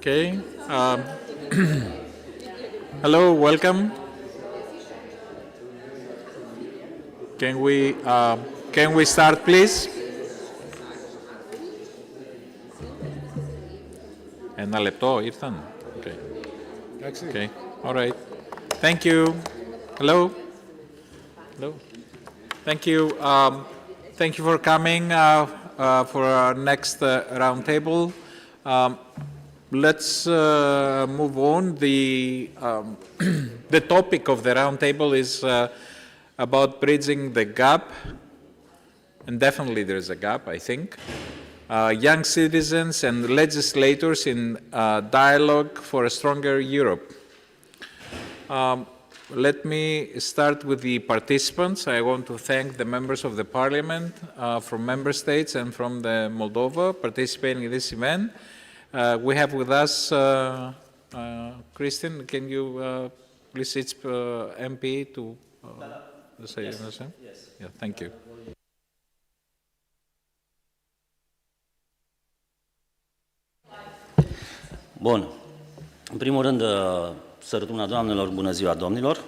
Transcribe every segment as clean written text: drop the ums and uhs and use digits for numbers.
Okay. Hello, welcome. Can we start, please? Ένα λεπτό ήρθαν. Okay. Okay. All right. Thank you. Hello. Hello. Thank you. Thank you for coming for our next roundtable. Let's move on. The topic of the roundtable is about bridging the gap, and definitely there's a gap, I think. Young citizens and legislators in dialogue for a stronger Europe. Let me start with the participants. I want to thank the members of the Parliament from member states and from the Moldova participating in this event. We have with us Christine. Can you please switch MP to say yes. Yes. Yeah, thank you. Bun. În primul rând, sărătuna doamnelor, bună ziua domnilor.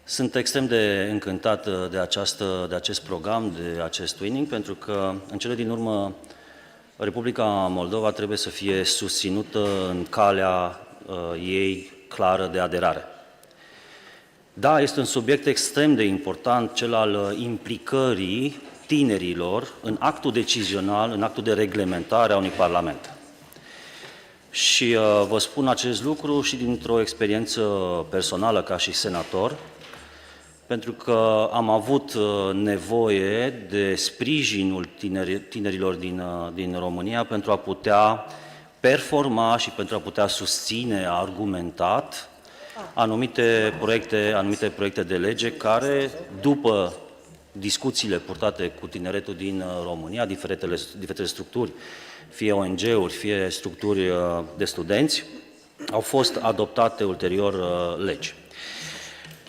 Sunt extrem de încântat de acest program, de acest twinning, pentru că în cele din urmă Republica Moldova trebuie să fie susținută în calea ei clară de aderare. Da, este un subiect extrem de important, cel al implicării tinerilor în actul decizional, în actul de reglementare a unui Parlament. Și vă spun acest lucru și dintr-o experiență personală ca și senator, pentru că am avut nevoie de sprijinul tinerilor din România pentru a putea performa și pentru a putea susține argumentat anumite proiecte de lege care, după discuțiile purtate cu tineretul din România, diferite structuri, fie ONG-uri, fie structuri de studenți, au fost adoptate ulterior legi.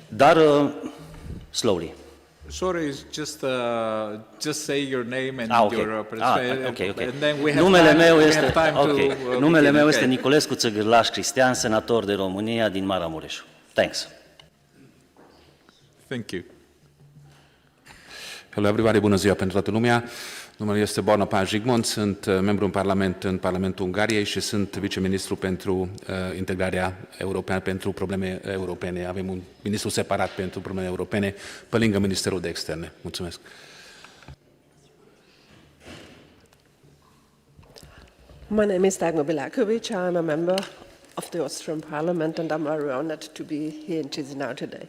Dar, slowly. Sorry, just say your name and your okay. And then we have time to Numele meu este Niculescu Țăgârlaș Cristian, senator de România din Maramureș. Thanks. Thank you. Hello everybody, bună ziua pentru toată lumea. Numele este Borna Pán Zsigmond, sunt membru în Parlamentul Ungariei și sunt viceministru pentru integrarea europeană, pentru probleme europene. Avem un ministru separat pentru probleme europene, pe lângă Ministerul de Externe. Mulțumesc. My name is Dagmar Belakovic. I'm a member of the Austrian Parliament and I'm very honored to be here in Chisinau today.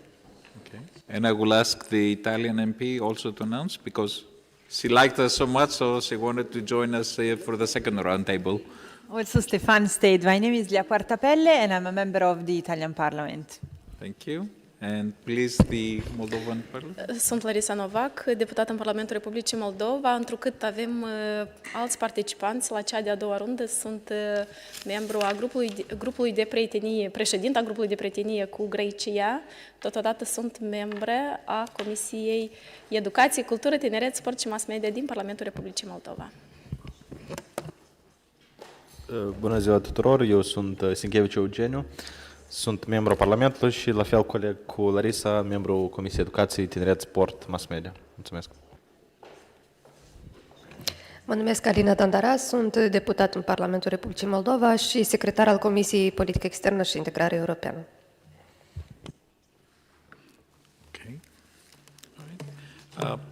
Okay. And I will ask the Italian MP also to announce, because she liked us so much, so she wanted to join us for the second roundtable. Also, Stefan Stade. My name is Lia Quartapelle, and I'm a member of the Italian Parliament. Thank you. And please, the Moldovan Parliament. Sunt Larisa Novac, deputat în Parlamentul Republicii Moldova. Întrucât avem alți participanți la cea de-a doua rundă, sunt membru a grupului de prietenie, președinta grupului de prietenie cu Grecia. Totodată sunt membre a Comisiei Educație, Cultură, Tineret, Sport și Mass Media din Parlamentul Republicii Moldova. Bună ziua tuturor, eu sunt Sinchevici Eugeniu, sunt membru Parlamentului și la fel coleg cu Larisa, membru Comisiei Educație, Tineret, Sport, Mass Media. Mulțumesc! Mă numesc Alina Dandara, sunt deputat în Parlamentul Republicii Moldova și secretar al Comisiei Politică Externă și Integrare Europeană. Okay. All right.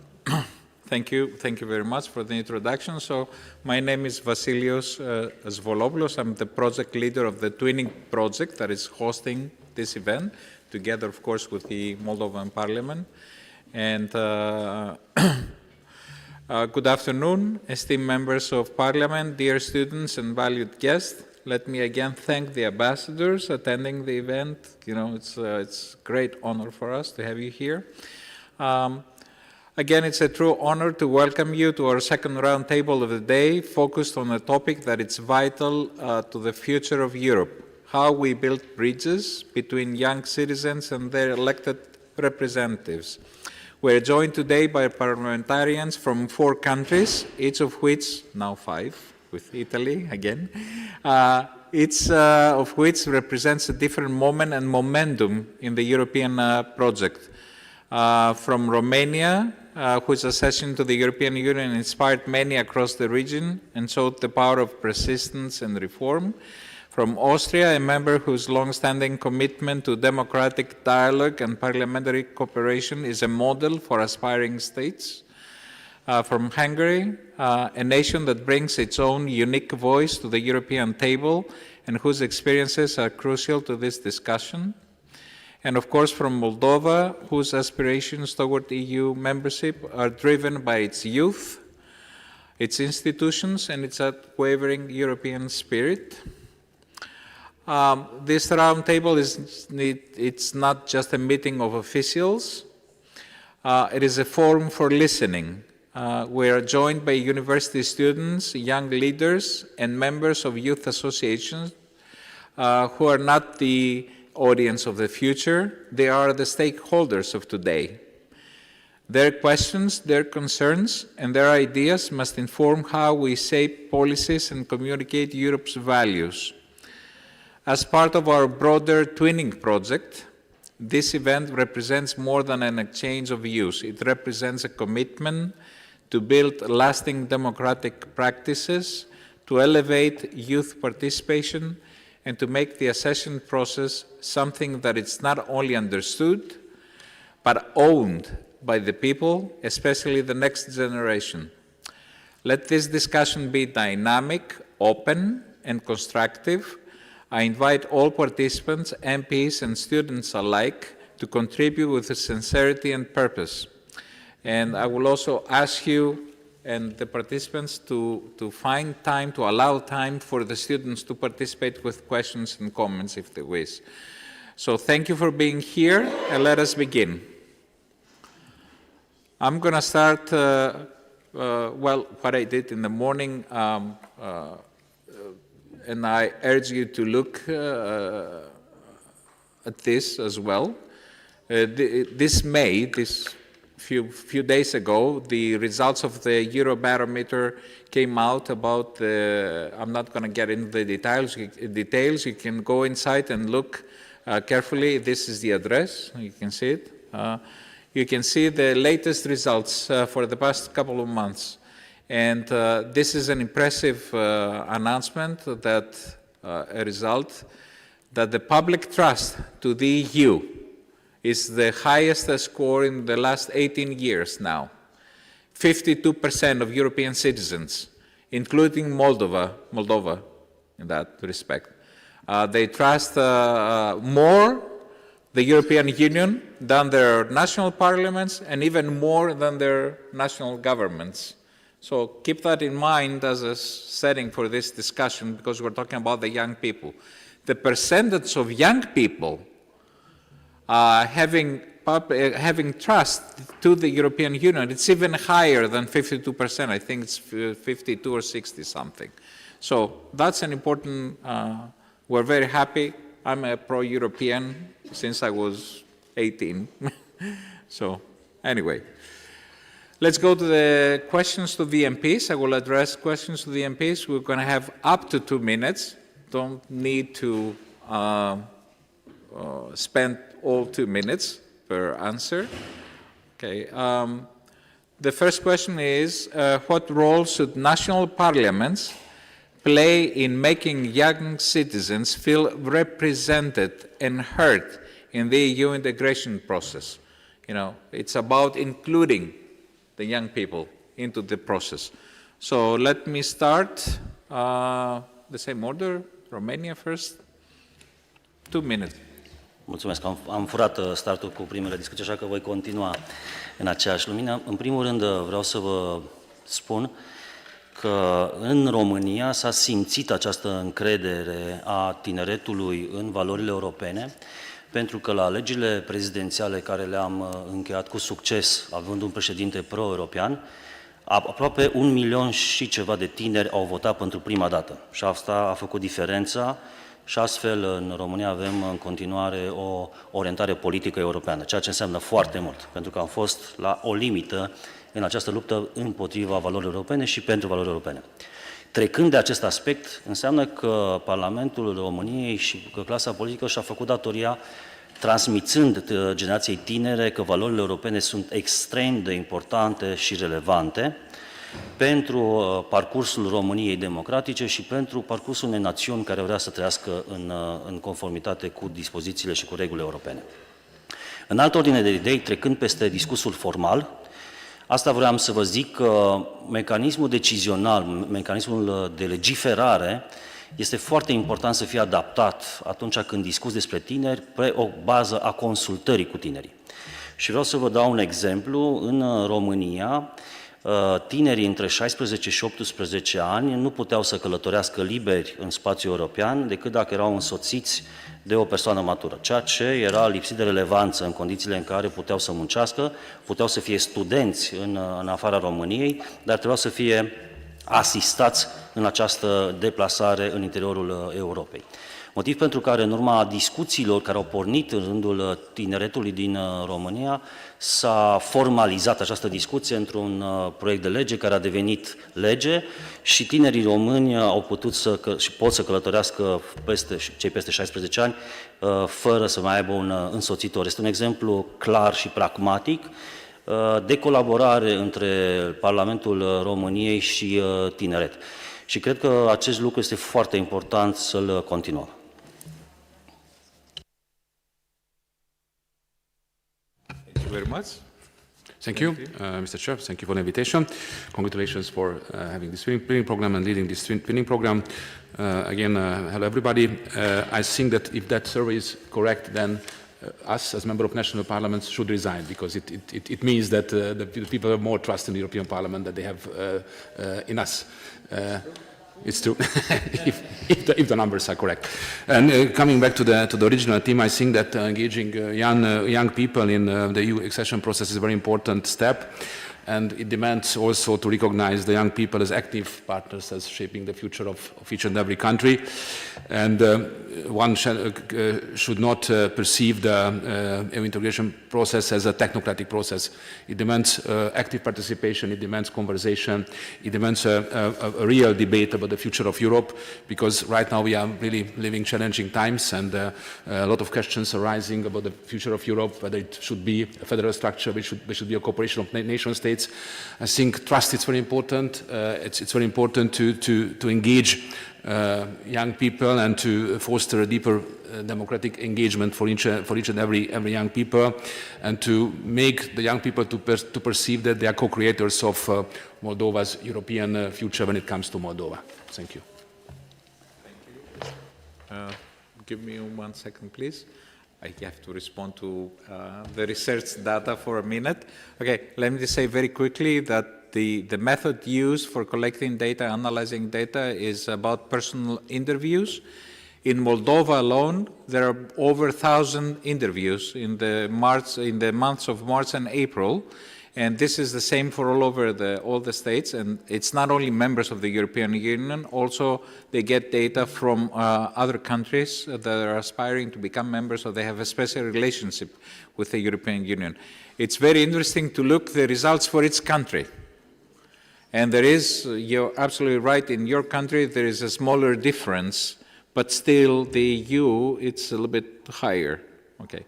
Thank you very much for the introduction. So, my name is Vasilios Zvolopoulos. I'm the project leader of the Twinning project that is hosting this event, together, of course, with the Moldovan Parliament. And good afternoon, esteemed members of Parliament, dear students and valued guests. Let me again thank the ambassadors attending the event. You know, it's a great honor for us to have you here. Again, it's a true honor to welcome you to our second roundtable of the day, focused on a topic that is vital to the future of Europe: how we build bridges between young citizens and their elected representatives. We're joined today by parliamentarians from 4 countries, each of which, now 5, with Italy again, each of which represents a different moment and momentum in the European project. From Romania, whose accession to the European Union inspired many across the region and showed the power of persistence and reform. From Austria, a member whose long-standing commitment to democratic dialogue and parliamentary cooperation is a model for aspiring states. From Hungary, a nation that brings its own unique voice to the European table and whose experiences are crucial to this discussion. And of course from Moldova, whose aspirations toward EU membership are driven by its youth, its institutions, and its unwavering European spirit. This roundtable it's not just a meeting of officials, it is a forum for listening. We are joined by university students, young leaders, and members of youth associations who are not the audience of the future, they are the stakeholders of today. Their questions, their concerns, and their ideas must inform how we shape policies and communicate Europe's values. As part of our broader Twinning project, this event represents more than an exchange of views. It represents a commitment to build lasting democratic practices, to elevate youth participation, and to make the accession process something that is not only understood, but owned by the people, especially the next generation. Let this discussion be dynamic, open, and constructive. I invite all participants, MPs, and students alike to contribute with sincerity and purpose. And I will also ask you and the participants to find time, to allow time for the students to participate with questions and comments if they wish. So thank you for being here, and let us begin. I'm going to start, well, what I did in the morning, and I urge you to look at this as well. This few days ago, the results of the Eurobarometer came out about the, I'm not going to get into the details, you can go inside and look carefully. This is the address, you can see it. You can see the latest results for the past couple of months. And this is an impressive announcement that, a result, that the public trust to the EU is the highest score in the last 18 years now. 52% of European citizens, including Moldova in that respect. They trust more the European Union than their national parliaments and even more than their national governments. So keep that in mind as a setting for this discussion because we're talking about the young people. The percentage of young people having trust to the European Union, it's even higher than 52%. I think it's 52 or 60 something. So that's an important, we're very happy. I'm a pro-European since I was 18. So anyway, let's go to the questions to the MPs. I will address questions to the MPs. We're going to have up to 2 minutes. Don't need to spend all 2 minutes per answer. Okay. The first question is, what role should national parliaments play in making young citizens feel represented and heard in the EU integration process? You know, it's about including the young people into the process. So let me start the same order. Romania first. 2 minutes. Mulțumesc, am furat startul cu primele discuții, așa că voi continua în aceeași lumină. În primul rând vreau să vă spun că în România s-a simțit această încredere a tineretului în valorile europene, pentru că la alegerile prezidențiale care le-am încheiat cu succes, având un președinte pro-european, aproape 1 milion și ceva de tineri au votat pentru prima dată. Și asta a făcut diferența și astfel în România avem în continuare o orientare politică europeană, ceea ce înseamnă foarte mult, pentru că am fost la o limită în această luptă împotriva valorilor europene și pentru valori europene. Trecând de acest aspect, înseamnă că Parlamentul României și că clasa politică și-a făcut datoria transmițând generației tinere că valorile europene sunt extrem de importante și relevante pentru parcursul României democratice și pentru parcursul unei națiuni care vrea să trăiască în conformitate cu dispozițiile și cu regulile europene. În altă ordine de idei, trecând peste discursul formal, asta vreau să vă zic că mecanismul decizional, mecanismul de legiferare, este foarte important să fie adaptat atunci când discuți despre tineri pe o bază a consultării cu tinerii. Și vreau să vă dau un exemplu. În România, tinerii între 16 și 18 ani nu puteau să călătorească liberi în spațiul european decât dacă erau însoțiți de o persoană matură, ceea ce era lipsit de relevanță în condițiile în care puteau să muncească, puteau să fie studenți în afara României, dar trebuiau să fie asistați în această deplasare în interiorul Europei. Motiv pentru care, în urma discuțiilor care au pornit în rândul tineretului din România, s-a formalizat această discuție într-un proiect de lege care a devenit lege și tinerii români au putut și pot să călătorească cei peste 16 ani fără să mai aibă un însoțitor. Este un exemplu clar și pragmatic de colaborare între Parlamentul României și tineret. Și cred că acest lucru este foarte important să-l continuăm. Thank you very much. Thank you, Mr. Chair. Thank you for the invitation. Congratulations for having this training program and leading this training program. Again, hello everybody. I think that if that survey is correct, then us as member of national parliaments should resign, because it means that the people have more trust in the European Parliament than they have in us. It's true, if the numbers are correct. And coming back to the original theme, I think that engaging young people in the EU accession process is a very important step. And it demands also to recognize the young people as active partners as shaping the future of each and every country. And one should not perceive the integration process as a technocratic process. It demands active participation, it demands conversation, it demands a real debate about the future of Europe, because right now we are really living challenging times, and a lot of questions are rising about the future of Europe, whether it should be a federal structure, which should be a cooperation of nation states. I think trust is very important. It's very important to engage young people and to foster a deeper democratic engagement for each and every young people, and to make the young people to perceive that they are co-creators of Moldova's European future when it comes to Moldova. Thank you. Thank you. Give me 1 second, please. I have to respond to the research data for a minute. Okay, let me just say very quickly that the method used for collecting data, analyzing data, is about personal interviews. In Moldova alone, there are over 1,000 interviews in the months of March and April. And this is the same for all the states, and it's not only members of the European Union, also they get data from other countries that are aspiring to become members, or they have a special relationship with the European Union. It's very interesting to look at the results for each country. And there is, you're absolutely right, in your country there is a smaller difference, but still the EU, it's a little bit higher. Okay.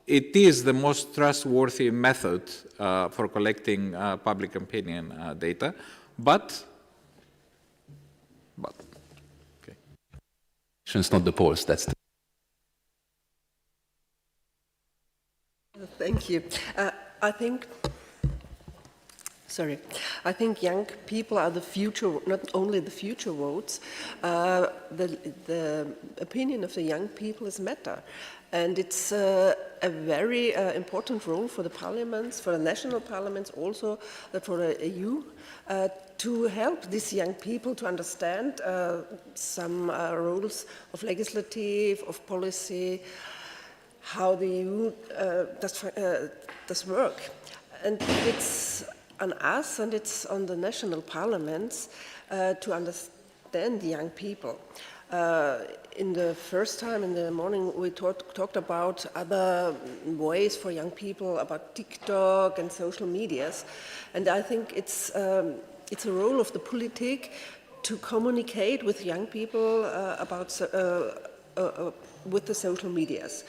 It is the most trustworthy method for collecting public opinion data, but okay. It's not the polls, that's the... Thank you. I think young people are the future, not only the future votes. The opinion of the young people is matter. And it's a very important role for the parliaments, for the national parliaments also, for the EU, to help these young people to understand some roles of legislative, of policy, how the EU does work. And it's on us and it's on the national parliaments to understand the young people. In the first time in the morning, we talked about other ways for young people, about TikTok and social medias. And I think it's it's a role of the politic to communicate with young people with the social medias.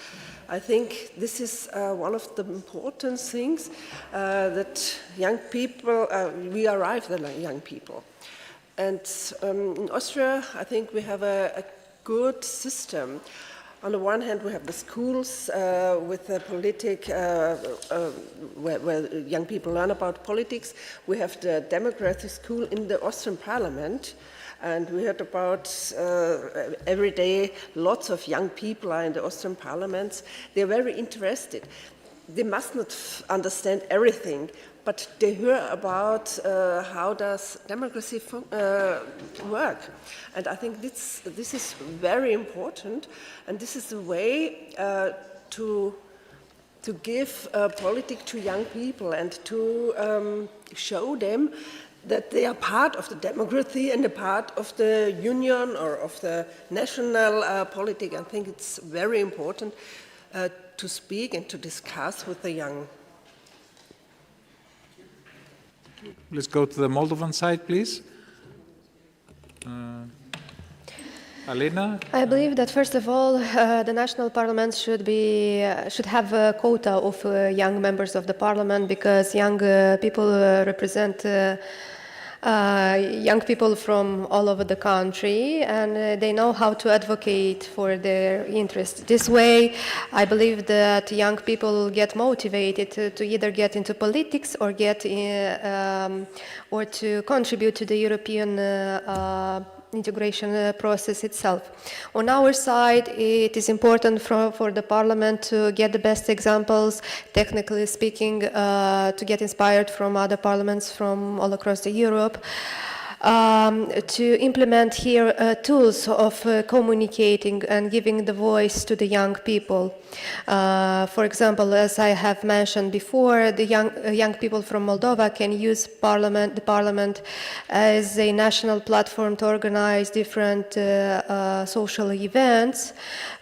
I think this is one of the important things that young people, we arrive at young people. And in Austria, I think we have a good system. On the one hand, we have the schools with the where young people learn about politics. We have the democratic school in the Austrian Parliament. And we heard about every day lots of young people are in the Austrian parliaments. They're very interested. They must not understand everything, but they hear about how does democracy work. And I think this is very important, and this is the way to give politics to young people and to show them that they are part of the democracy and a part of the union or of the national politics. I think it's very important to speak and to discuss with the young. Let's go to the Moldovan side, please. Alina? I believe that first of all, the national parliament should have a quota of young members of the parliament, because young people represent young people from all over the country, and they know how to advocate for their interests. This way, I believe that young people get motivated to either get into politics or or to contribute to the European integration process itself. On our side, it is important for the Parliament to get the best examples, technically speaking, to get inspired from other parliaments from all across the Europe, to implement here tools of communicating and giving the voice to the young people. For example, as I have mentioned before, the young people from Moldova can use the Parliament as a national platform to organize different social events,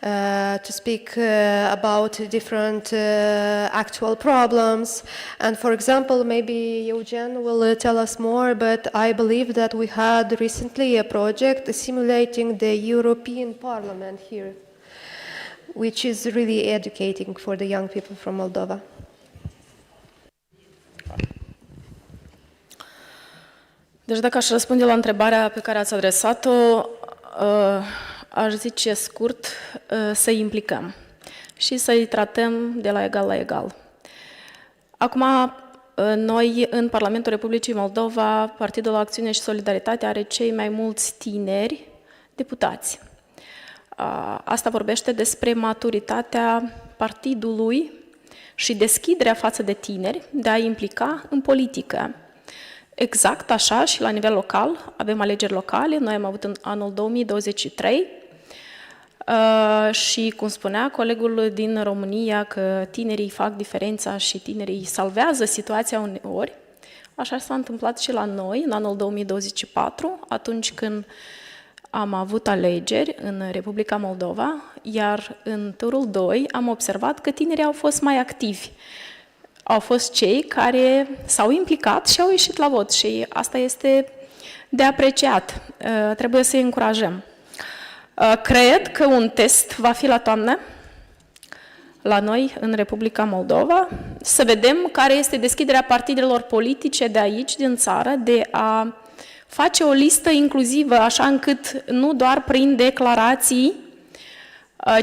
to speak about different actual problems. And for example, maybe Eugen will tell us more, but I believe that we had recently a project simulating the European Parliament here, which is really educating for the young people from Moldova. Deci dacă aș răspunde la întrebarea pe care ați adresat-o, aș zice scurt, să implicăm și să-i tratăm de la egal la egal. Acum, noi, în Parlamentul Republicii Moldova, Partidul Acțiune și Solidaritate are cei mai mulți tineri deputați. Asta vorbește despre maturitatea partidului și deschiderea față de tineri de a implica în politică. Exact așa și la nivel local, avem alegeri locale, noi am avut în anul 2023 și, cum spunea colegul din România, că tinerii fac diferența și tinerii salvează situația uneori, așa s-a întâmplat și la noi în anul 2024, atunci când am avut alegeri în Republica Moldova, iar în turul 2 am observat că tinerii au fost mai activi. Au fost cei care s-au implicat și au ieșit la vot și asta este de apreciat. Trebuie să-i încurajăm. Cred că un test va fi la toamnă, la noi, în Republica Moldova, să vedem care este deschiderea partidelor politice de aici, din țară, de a face o listă inclusivă, așa încât nu doar prin declarații,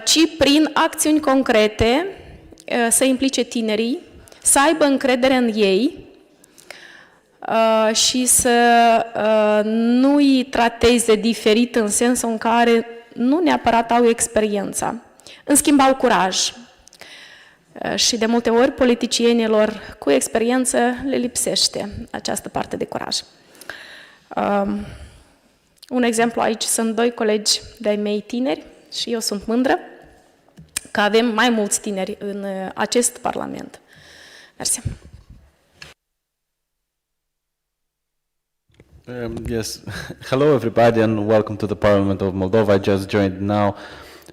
ci prin acțiuni concrete să implice tinerii, să aibă încredere în ei și să nu-i trateze diferit în sensul în care nu neapărat au experiența. În schimb, au curaj. Și de multe ori politicienilor cu experiență le lipsește această parte de curaj. Un exemplu aici sunt 2 colegi de-ai mei tineri și eu sunt mândră că avem mai mulți tineri în acest Parlament. Mersi. Yes. Hello, everybody, and welcome to the Parliament of Moldova. I just joined now,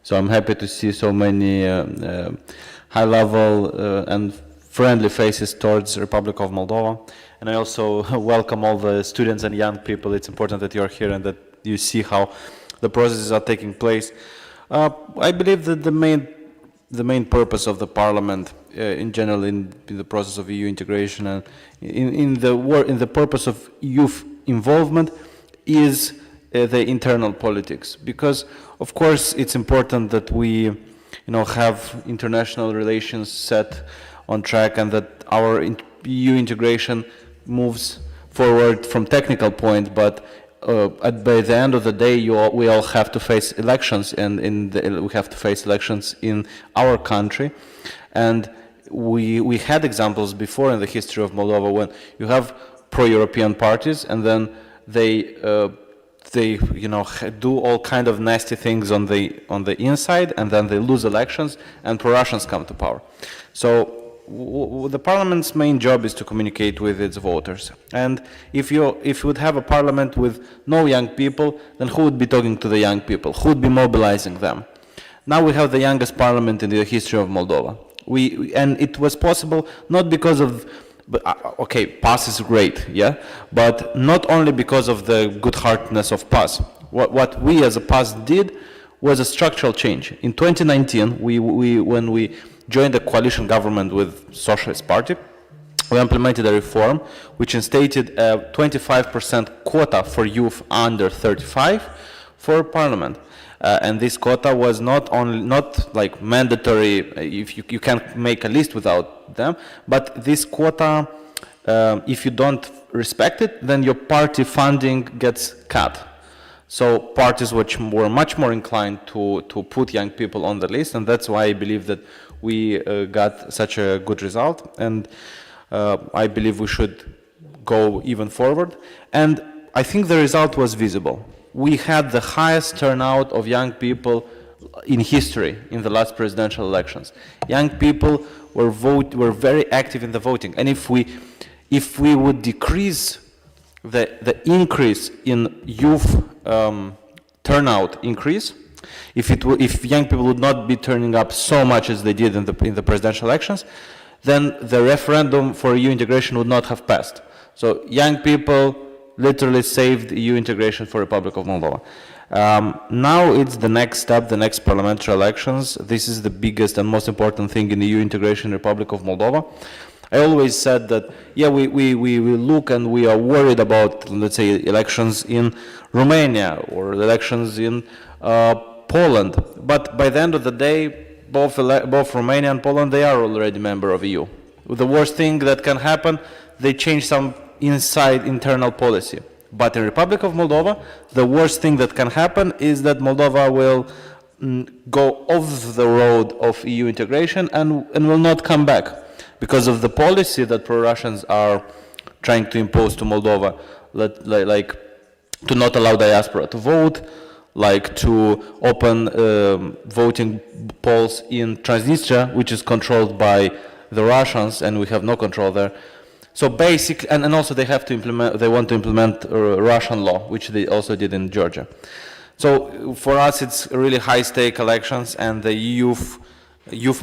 so I'm happy to see so many high-level and friendly faces towards the Republic of Moldova. and I also welcome all the students and young people. It's important that you're here and that you see how the processes are taking place. I believe that the main purpose of the Parliament, in general, in the process of EU integration and in the purpose of youth involvement, is the internal politics. Because, of course, it's important that we, have international relations set on track and that our EU integration moves forward from technical point, but by the end of the day, we all have to face elections, and we have to face elections in our country. And we had examples before in the history of Moldova when you have pro-European parties, and then they do all kind of nasty things on the inside, and then they lose elections, and pro-Russians come to power. So the Parliament's main job is to communicate with its voters. And if you would have a Parliament with no young people, then who would be talking to the young people? Who would be mobilizing them? Now we have the youngest Parliament in the history of Moldova. And it was possible not because of, okay, PAS is great, yeah, but not only because of the good-heartedness of PAS. What we as a PAS did was a structural change. In 2019, when we joined a coalition government with Socialist Party, we implemented a reform which instated a 25% quota for youth under 35 for Parliament. And this quota was not like mandatory, if you can't make a list without them, but this quota, if you don't respect it, then your party funding gets cut. So parties which were much more inclined to put young people on the list, and that's why I believe that we got such a good result, and I believe we should go even forward. And I think the result was visible. We had the highest turnout of young people in history in the last presidential elections. Young people were very active in the voting, and if we would decrease the increase in youth turnout increase, if young people would not be turning up so much as they did in the presidential elections, then the referendum for EU integration would not have passed. So young people literally saved EU integration for Republic of Moldova. Now it's the next step, the next parliamentary elections. This is the biggest and most important thing in the EU integration in Republic of Moldova. I always said that, yeah, we look and we are worried about, let's say, elections in Romania or elections in Poland. But by the end of the day, both Romania and Poland, they are already member of EU. The worst thing that can happen, they change some internal policy. But in Republic of Moldova, the worst thing that can happen is that Moldova will go off the road of EU integration and will not come back because of the policy that pro-Russians are trying to impose to Moldova, like to not allow diaspora to vote, like to open voting polls in Transnistria, which is controlled by the Russians, and we have no control there. So basically, and also they want to implement Russian law, which they also did in Georgia. So for us, it's really high-stake elections, and the youth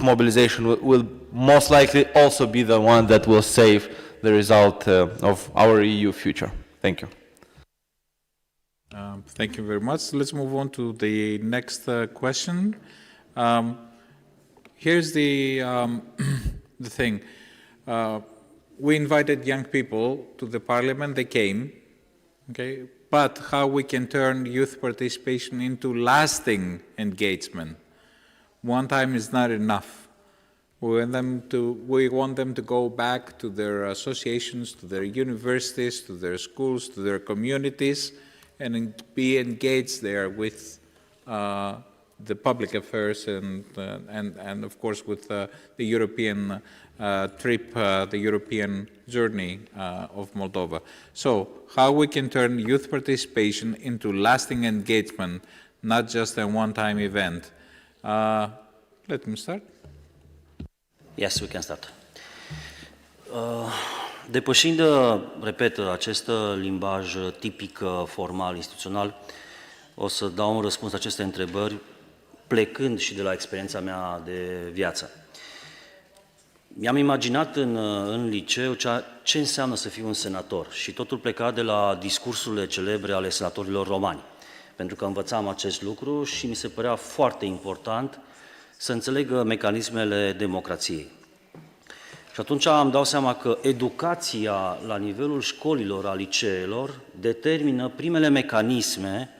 mobilization will most likely also be the one that will save the result of our EU future. Thank you. Thank you very much. Let's move on to the next question. Here's the the thing. We invited young people to the parliament. They came, okay? But how we can turn youth participation into lasting engagement? One time is not enough. We want them to go back to their associations, to their universities, to their schools, to their communities, and be engaged there with the public affairs and of course with the European trip, the European journey of Moldova. So how we can turn youth participation into lasting engagement, not just a one-time event. Let me start. Yes, we can start. Depășind, repet, acest limbaj tipic formal, instituțional, o să dau un răspuns la aceste întrebări plecând și de la experiența mea de viață. Mi-am imaginat în liceu ce înseamnă să fii un senator și totul pleca de la discursurile celebre ale senatorilor romani, pentru că învățam acest lucru și mi se părea foarte important să înțeleg mecanismele democrației. Și atunci îmi dau seama că educația la nivelul școlilor, a liceelor, determină primele mecanisme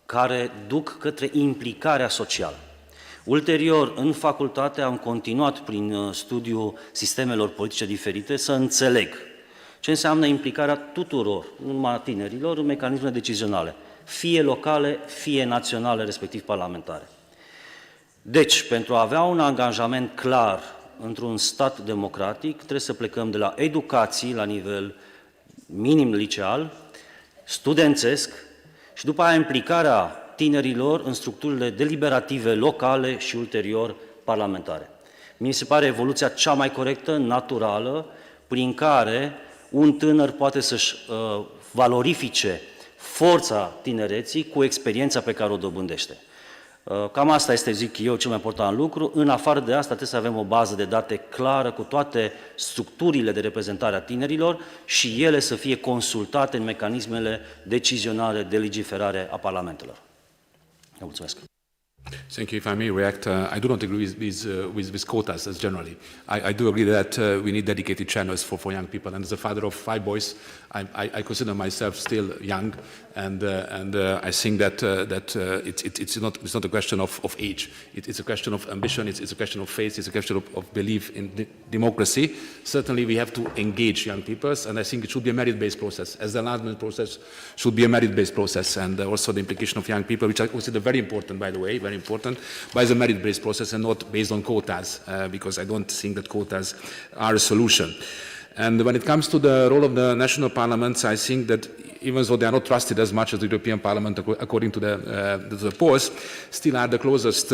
care duc către implicarea socială. Ulterior, în facultate, am continuat prin studiul sistemelor politice diferite să înțeleg ce înseamnă implicarea tuturor, nu numai a tinerilor, în mecanismele decizionale, fie locale, fie naționale, respectiv parlamentare. Deci, pentru a avea un angajament clar într-un stat democratic, trebuie să plecăm de la educații la nivel minim liceal, studențesc și după aia implicarea tinerilor în structurile deliberative locale și ulterior parlamentare. Mi se pare evoluția cea mai corectă, naturală, prin care un tânăr poate să-și valorifice forța tinereții cu experiența pe care o dobândește. Cam asta este, zic eu, cel mai important lucru. În afară de asta trebuie să avem o bază de date clară cu toate structurile de reprezentare a tinerilor și ele să fie consultate în mecanismele decizionale de legiferare a parlamentelor. Mulțumesc. Thank you. If I may react, I do not agree with quotas as generally. I do agree that we need dedicated channels for young people. And as a father of 5 boys, I consider myself still young, and I think that it's not a question of age. It's a question of ambition. It's a question of faith. It's a question of belief in democracy. Certainly, we have to engage young people, and I think it should be a merit-based process. As the enlargement process should be a merit-based process, and also the implication of young people, which I consider very important, by the way, very important, by the merit-based process and not based on quotas, because I don't think that quotas are a solution. And when it comes to the role of the national parliaments, I think that even though they are not trusted as much as the European Parliament according to the polls, still are the closest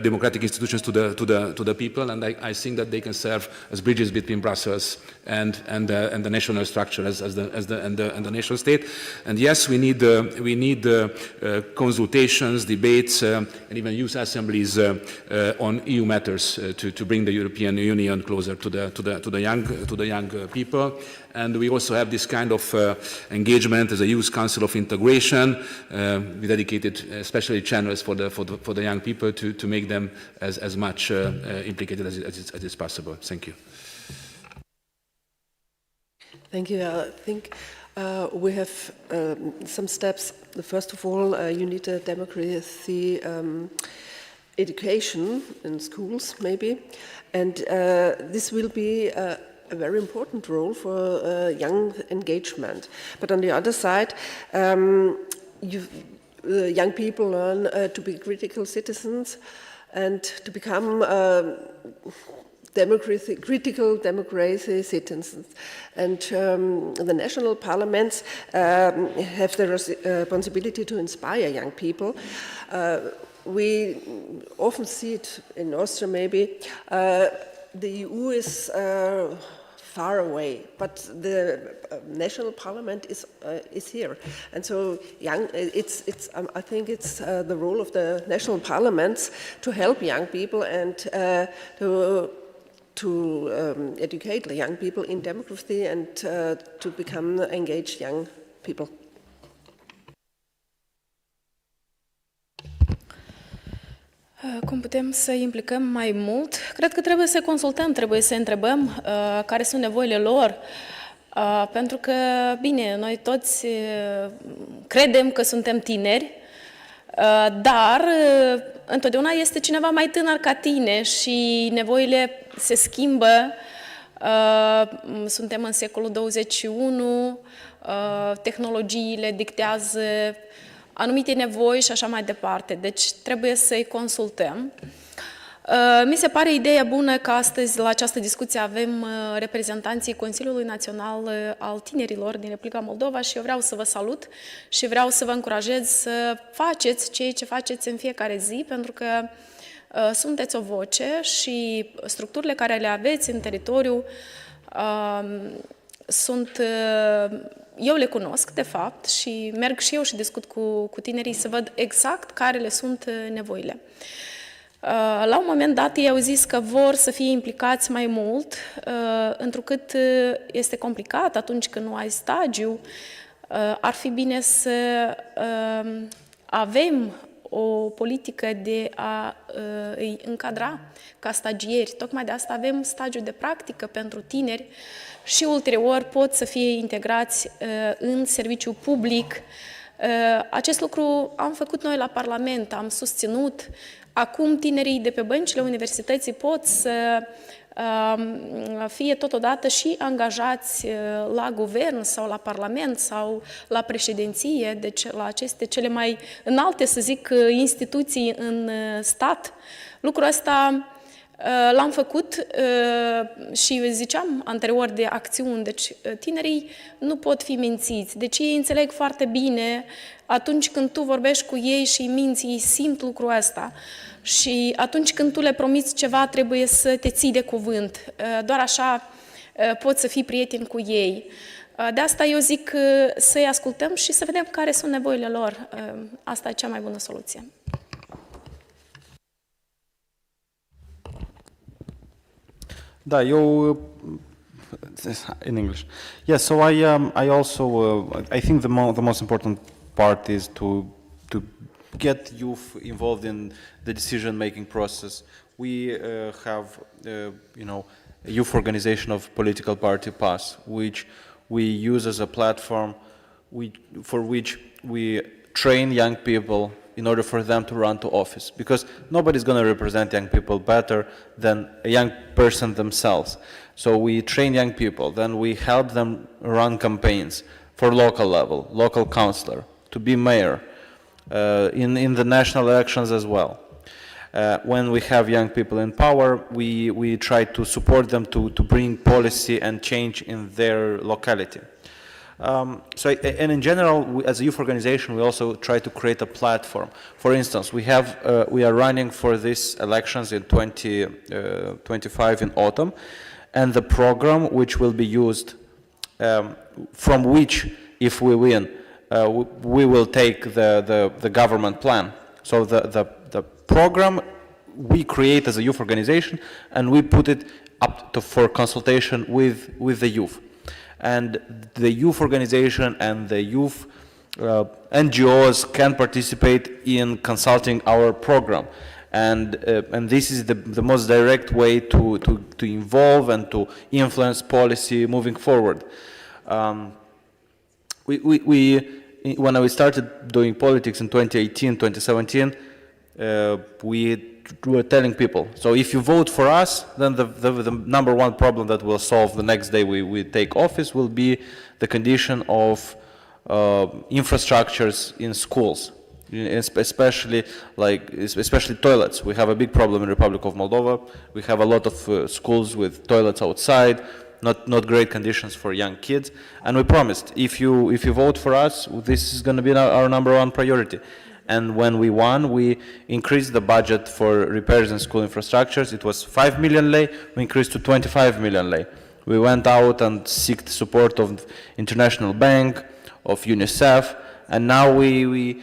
democratic institutions to the people, and I think that they can serve as bridges between Brussels and the national structure and the nation state. And yes, we need consultations, debates, and even youth assemblies on EU matters to bring the European Union closer to the young people. And we also have this kind of engagement as a Youth Council of Integration. We dedicated especially channels for the young people to make them as much implicated as is possible. Thank you. Thank you. I think we have some steps. First of all, you need a democracy education in schools, maybe, and this will be a very important role for young engagement. But on the other side, young people learn to be critical citizens and to become critical democracy citizens. And the national parliaments have the responsibility to inspire young people. We often see it in Austria, maybe. The EU is far away, but the national parliament is here, and so I think it's the role of the national parliaments to help young people and to educate the young people in democracy and to become engaged young people. Cum putem să implicăm mai mult? Cred că trebuie să consultăm, trebuie să întrebăm care sunt nevoile lor, pentru că, bine, noi toți credem că suntem tineri, dar întotdeauna este cineva mai tânăr ca tine și nevoile se schimbă. Suntem în secolul 21, tehnologiile dictează anumite nevoi și așa mai departe. Deci trebuie să-i consultăm. Mi se pare ideea bună că astăzi la această discuție avem reprezentanții Consiliului Național al Tinerilor din Republica Moldova și eu vreau să vă salut și vreau să vă încurajez să faceți ceea ce faceți în fiecare zi, pentru că sunteți o voce și structurile care le aveți în teritoriu sunt... Eu le cunosc, de fapt, și merg și eu și discut cu tinerii să văd exact care le sunt nevoile. La un moment dat ei au zis că vor să fie implicați mai mult, întrucât este complicat atunci când nu ai stagiu. Ar fi bine să avem o politică de a îi încadra ca stagieri. Tocmai de asta avem stagiu de practică pentru tineri și ulterior pot să fie integrați în serviciu public. Acest lucru am făcut noi la Parlament, am susținut. Acum tinerii de pe băncile universității pot să fie totodată și angajați la guvern sau la Parlament sau la președinție, deci la aceste cele mai înalte, să zic, instituții în stat. Lucrul ăsta l-am făcut și ziceam anterior de acțiuni, deci tinerii nu pot fi mințiți, deci ei înțeleg foarte bine atunci când tu vorbești cu ei și îi minți, ei simt lucrul ăsta. Și atunci când tu le promiți ceva, trebuie să te ții de cuvânt. Doar așa poți să fii prieten cu ei. De asta eu zic să-i ascultăm și să vedem care sunt nevoile lor. Asta e cea mai bună soluție. Da, eu in English. Yeah, so I also I think the most important part is to get youth involved in the decision-making process. We have, you know, a youth organization of political party PAS, which we use as a platform for which we train young people in order for them to run to office. Because nobody's going to represent young people better than a young person themselves. So we train young people, then we help them run campaigns for local level, local councillor, to be mayor, in the national elections as well. When we have young people in power, we try to support them to bring policy and change in their locality. And in general, as a youth organization, we also try to create a platform. For instance, we are running for these elections in 2025 in autumn, and the program which will be used, from which, if we win, we will take the government plan. So the program we create as a youth organization, and we put it up for consultation with the youth. And the youth organization and the youth NGOs can participate in consulting our program. And this is the most direct way to involve and to influence policy moving forward. When I started doing politics in 2018, 2017, we were telling people, so if you vote for us, then the number one problem that we'll solve the next day we take office will be the condition of infrastructures in schools, especially toilets. We have a big problem in the Republic of Moldova. We have a lot of schools with toilets outside, not great conditions for young kids. And we promised, if you vote for us, this is going to be our number one priority. And when we won, we increased the budget for repairs in school infrastructures. It was 5 million lei, we increased to 25 million lei. We went out and sought the support of International Bank, of UNICEF, and now we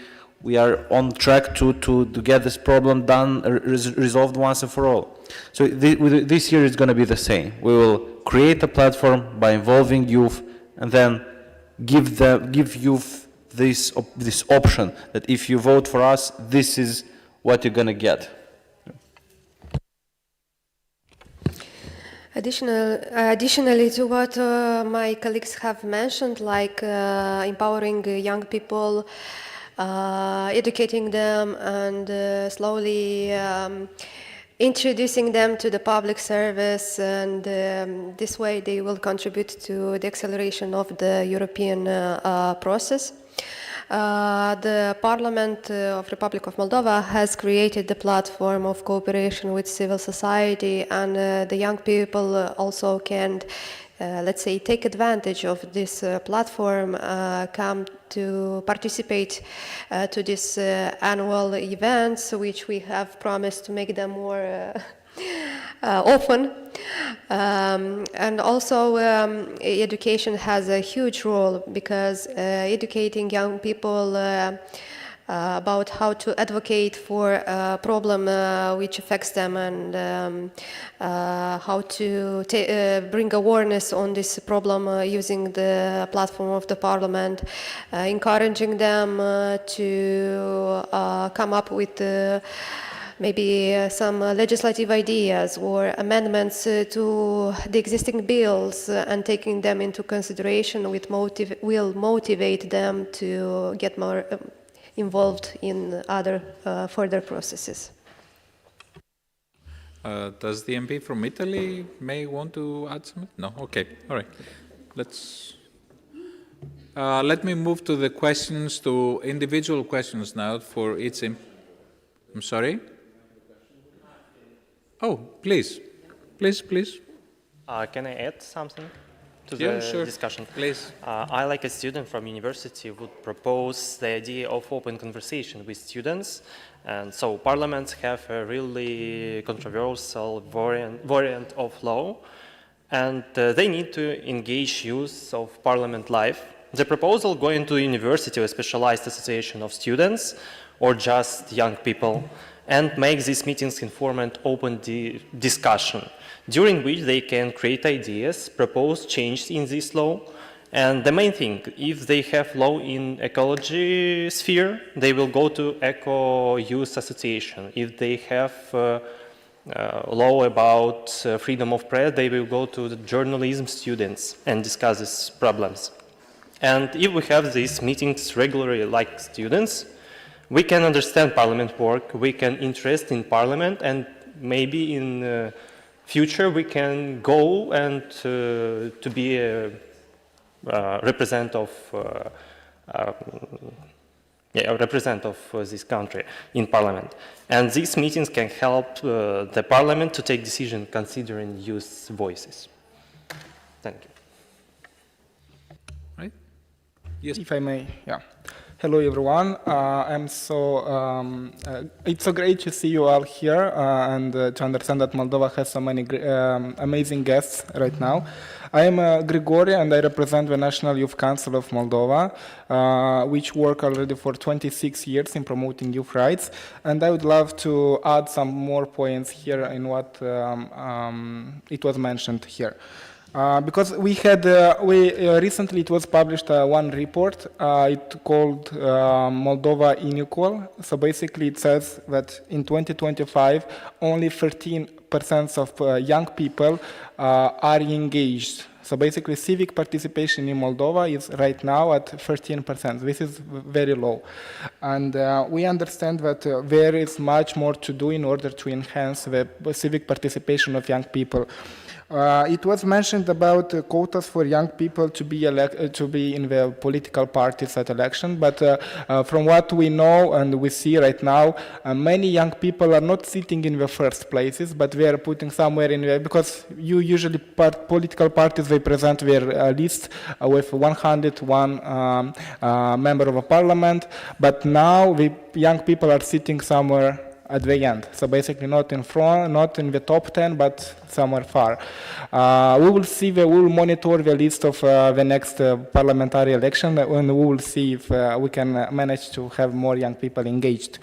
are on track to get this problem done, resolved once and for all. So this year is going to be the same. We will create a platform by involving youth, and then give youth this option that if you vote for us, this is what you're going to get. Additionally to what my colleagues have mentioned, like empowering young people, educating them, and slowly introducing them to the public service, and this way they will contribute to the acceleration of the European process. The Parliament of Republic of Moldova has created the platform of cooperation with civil society, and the young people also can, let's say, take advantage of this platform, come to participate to these annual events, which we have promised to make them more often. And also education has a huge role, because educating young people about how to advocate for a problem which affects them, and how to bring awareness on this problem using the platform of the Parliament, encouraging them to come up with maybe some legislative ideas or amendments to the existing bills, and taking them into consideration will motivate them to get more involved in other further processes. Does the MP from Italy may want to add something? No? Okay, all right. Let me move to the questions, to individual questions now for each. I'm sorry? Oh, please. Please. Can I add something to Yeah, the sure. discussion? Please. I, like a student from university, would propose the idea of open conversation with students. And so parliaments have a really controversial variant of law, and they need to engage youth of parliament life. The proposal going to university or a specialized association of students, or just young people, and make these meetings informal and open discussion, during which they can create ideas, propose changes in this law. And the main thing, if they have law in ecology sphere, they will go to Eco Youth Association. If they have law about freedom of press, they will go to the journalism students and discuss these problems. And if we have these meetings regularly like students, we can understand Parliament work, we can interest in Parliament, and maybe in future we can go and to be a representative of this country in Parliament. And these meetings can help the Parliament to take decisions considering youth voices. Thank you. Right? Yes. If I may, yeah. Hello, everyone. It's so great to see you all here and to understand that Moldova has so many amazing guests right now. I am Grigori, and I represent the National Youth Council of Moldova, which work already for 26 years in promoting youth rights. And I would love to add some more points here in what it was mentioned here. Because we had, recently it was published one report, it called Moldova Unequal. So basically it says that in 2025, only 13% of young people are engaged. So basically civic participation in Moldova is right now at 13%. This is very low. And we understand that there is much more to do in order to enhance the civic participation of young people. It was mentioned about quotas for young people to be in the political parties at election, but from what we know and we see right now, many young people are not sitting in the first places, but they are putting somewhere in there, because usually political parties, they present their list with 101 member of a parliament, but now the young people are sitting somewhere at the end. So basically not in front, not in the top 10, but somewhere far. We will monitor the list of the next parliamentary election, and we will see if we can manage to have more young people engaged.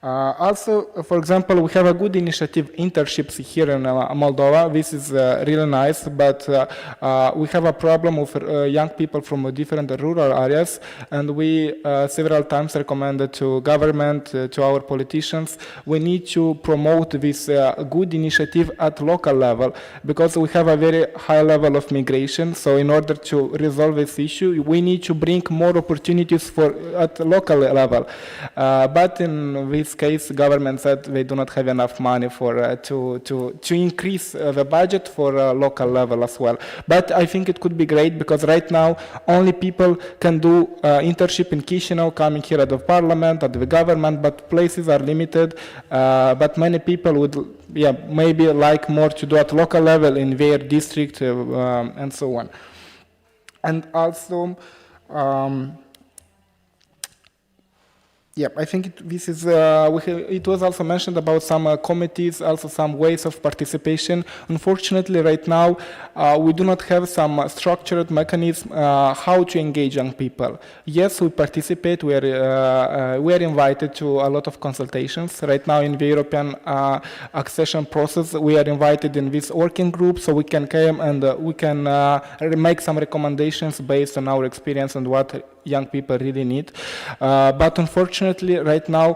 Also, for example, we have a good initiative, internships here in Moldova. This is really nice, but we have a problem with young people from different rural areas, and we several times recommended to government, to our politicians, we need to promote this good initiative at local level, because we have a very high level of migration. So in order to resolve this issue, we need to bring more opportunities at local level. But in this case, government said they do not have enough money to increase the budget for local level as well. But I think it could be great, because right now only people can do internship in Chisinau, coming here at the parliament, at the government, but places are limited. But many people would, maybe like more to do at local level in their district and so on. And also, Yeah, I think this is, it was also mentioned about some committees, also some ways of participation. Unfortunately, right now, we do not have some structured mechanism how to engage young people. Yes, we participate, we are invited to a lot of consultations. Right now in the European accession process, we are invited in this working group, so we can come and we can make some recommendations based on our experience and what young people really need. But unfortunately, right now,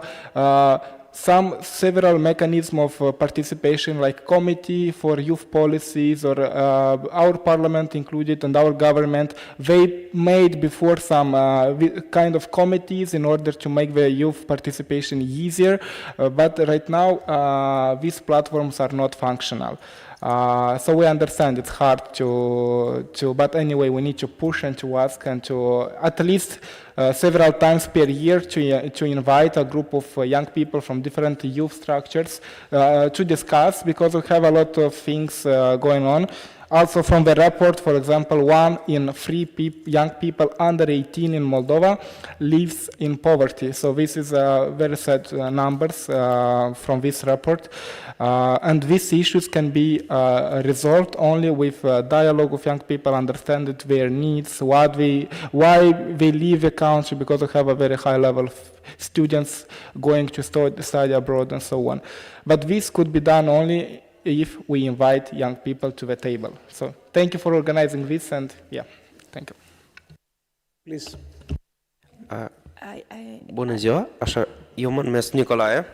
several mechanisms of participation, like committee for youth policies or our parliament included and our government, they made before some kind of committees in order to make the youth participation easier. But right now, these platforms are not functional. So we understand it's hard but anyway, we need to push and to ask and to at least several times per year to invite a group of young people from different youth structures to discuss, because we have a lot of things going on. Also from the report, for example, 1 in 3 young people under 18 in Moldova lives in poverty. So this is very sad numbers from this report. And these issues can be resolved only with dialogue with young people, understand their needs, why they leave the country, because we have a very high level of students going to study abroad and so on. But this could be done only if we invite young people to the table. So thank you for organizing this, and yeah, thank you. Please. Bună ziua, eu mă numesc Nicolae,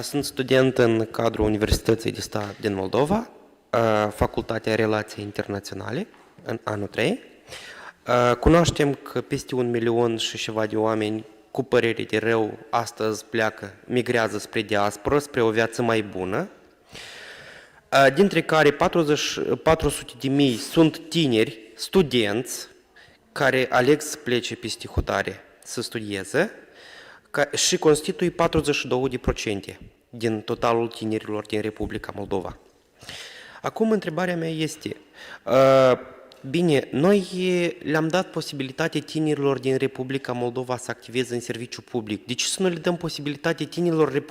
sunt student în cadrul Universității de Stat din Moldova, Facultatea Relații Internaționale, în anul 3. Cunoaștem că peste 1 milion și ceva de oameni cu părere de rău astăzi migrează spre diaspora, spre o viață mai bună, dintre care 400.000 sunt tineri, studenți, care aleg să plece peste hotare să studieze și constituie 42% din totalul tinerilor din Republica Moldova. Acum, întrebarea mea este, bine, noi le-am dat posibilitate tinerilor din Republica Moldova să activeze în serviciu public. De ce să nu le dăm posibilitate tinerilor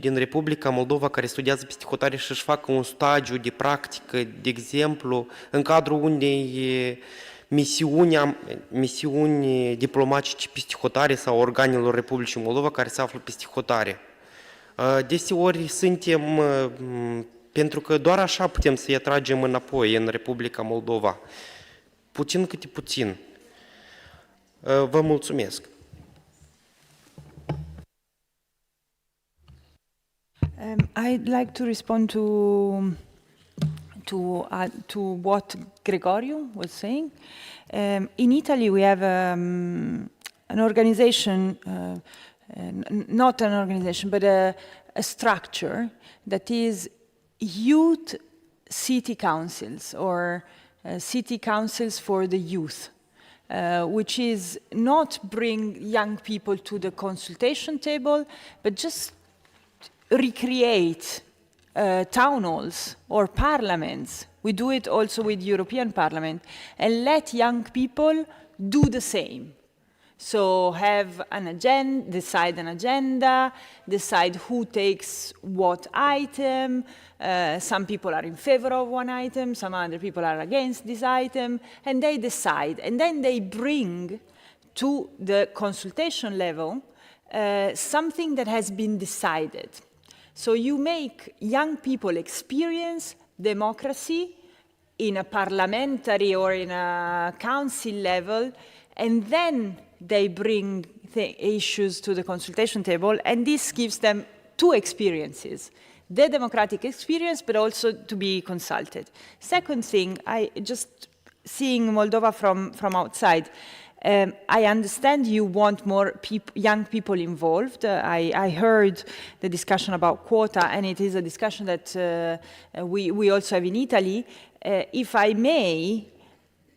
din Republica Moldova care studiază peste hotare să-și facă un stagiu de practică, de exemplu, în cadrul unei misiuni diplomatice peste hotare sau organelor Republicii Moldova care se află peste hotare? Deseori suntem, pentru că doar așa putem să-i atragem înapoi în Republica Moldova. Puțin câte puțin. Vă mulțumesc. I'd like to respond to what Gregorio was saying. In Italy, we have an organization, not an organization, but a structure that is youth city councils, or city councils for the youth, which is not bring young people to the consultation table, but just recreate town halls or parliaments. We do it also with European Parliament, and let young people do the same. So have an agenda, decide an agenda, decide who takes what item. Some people are in favor of one item, some other people are against this item, and they decide. And then they bring to the consultation level something that has been decided. So you make young people experience democracy in a parliamentary or in a council level, and then they bring the issues to the consultation table, and this gives them two experiences: the democratic experience, but also to be consulted. Second thing, I just seeing Moldova from outside, I understand you want more young people involved. I heard the discussion about quota, and it is a discussion that we also have in Italy. If I may,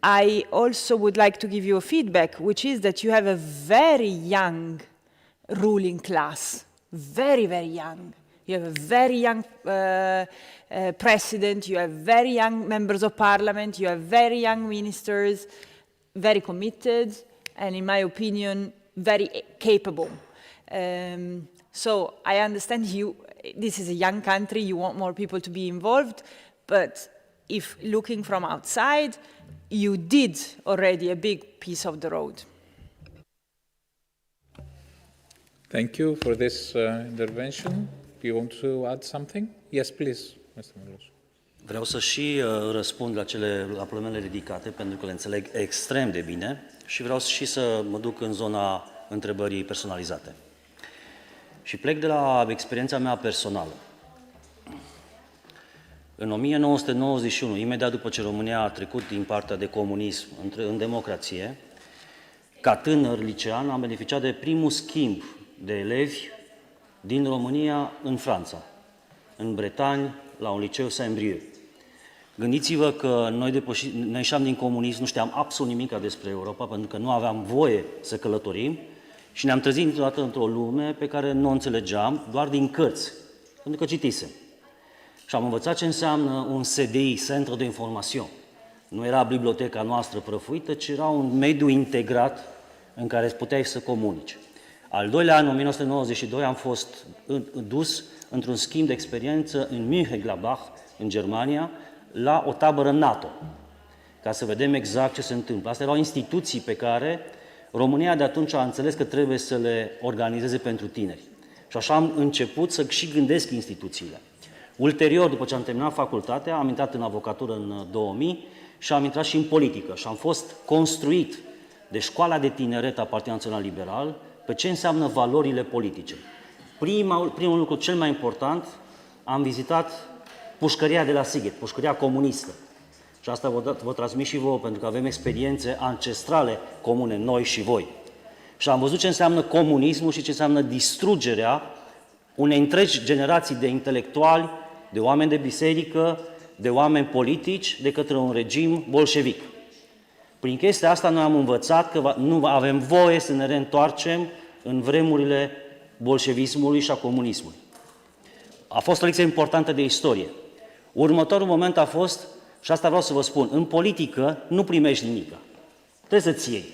I also would like to give you a feedback, which is that you have a very young ruling class, very, very young. You have a very young president, you have very young members of parliament, you have very young ministers, very committed, and in my opinion, very capable. So I understand this is a young country, you want more people to be involved, but if looking from outside, you did already a big piece of the road. Thank you for this intervention. Do you want to add something? Yes, please, Mr. Milos. Vreau să și răspund la problemele ridicate, pentru că le înțeleg extrem de bine și vreau și să mă duc în zona întrebării personalizate. Și plec de la experiența mea personală. În 1991, imediat după ce România a trecut din partea de comunism în democrație, ca tânăr licean am beneficiat de primul schimb de elevi din România în Franța, în Bretagne, la un liceu Saint-Brieuc. Gândiți-vă că noi ieșeam din comunism, nu știam absolut nimic despre Europa, pentru că nu aveam voie să călătorim și ne-am trezit dintr-o într-o lume pe care nu o înțelegeam doar din cărți, pentru că citisem. Și am învățat ce înseamnă un CDI, Centre de Information. Nu era biblioteca noastră prăfuită, ci era un mediu integrat în care puteai să comunici. Al doilea an, 1992, am fost dus într-un schimb de experiență în Mönchengladbach, în Germania, la o tabără NATO, ca să vedem exact ce se întâmplă. Astea erau instituții pe care România de atunci a înțeles că trebuie să le organizeze pentru tineri. Și așa am început să și gândesc instituțiile. Ulterior, după ce am terminat facultatea, am intrat în avocatură în 2000 și am intrat și în politică și am fost construit de școala de tineret a Partidului Național Liberal pe ce înseamnă valorile politice. Primul lucru cel mai important, am vizitat pușcăria de la Sighet, pușcăria comunistă. Și asta vă transmit și vouă, pentru că avem experiențe ancestrale comune, noi și voi. Și am văzut ce înseamnă comunismul și ce înseamnă distrugerea unei întregi generații de intelectuali, de oameni de biserică, de oameni politici, de către un regim bolșevic. Prin chestia asta noi am învățat că nu avem voie să ne reîntoarcem în vremurile bolșevismului și a comunismului. A fost o lecție importantă de istorie. Următorul moment a fost, și asta vreau să vă spun, în politică nu primești nimic. Trebuie să-ți iei.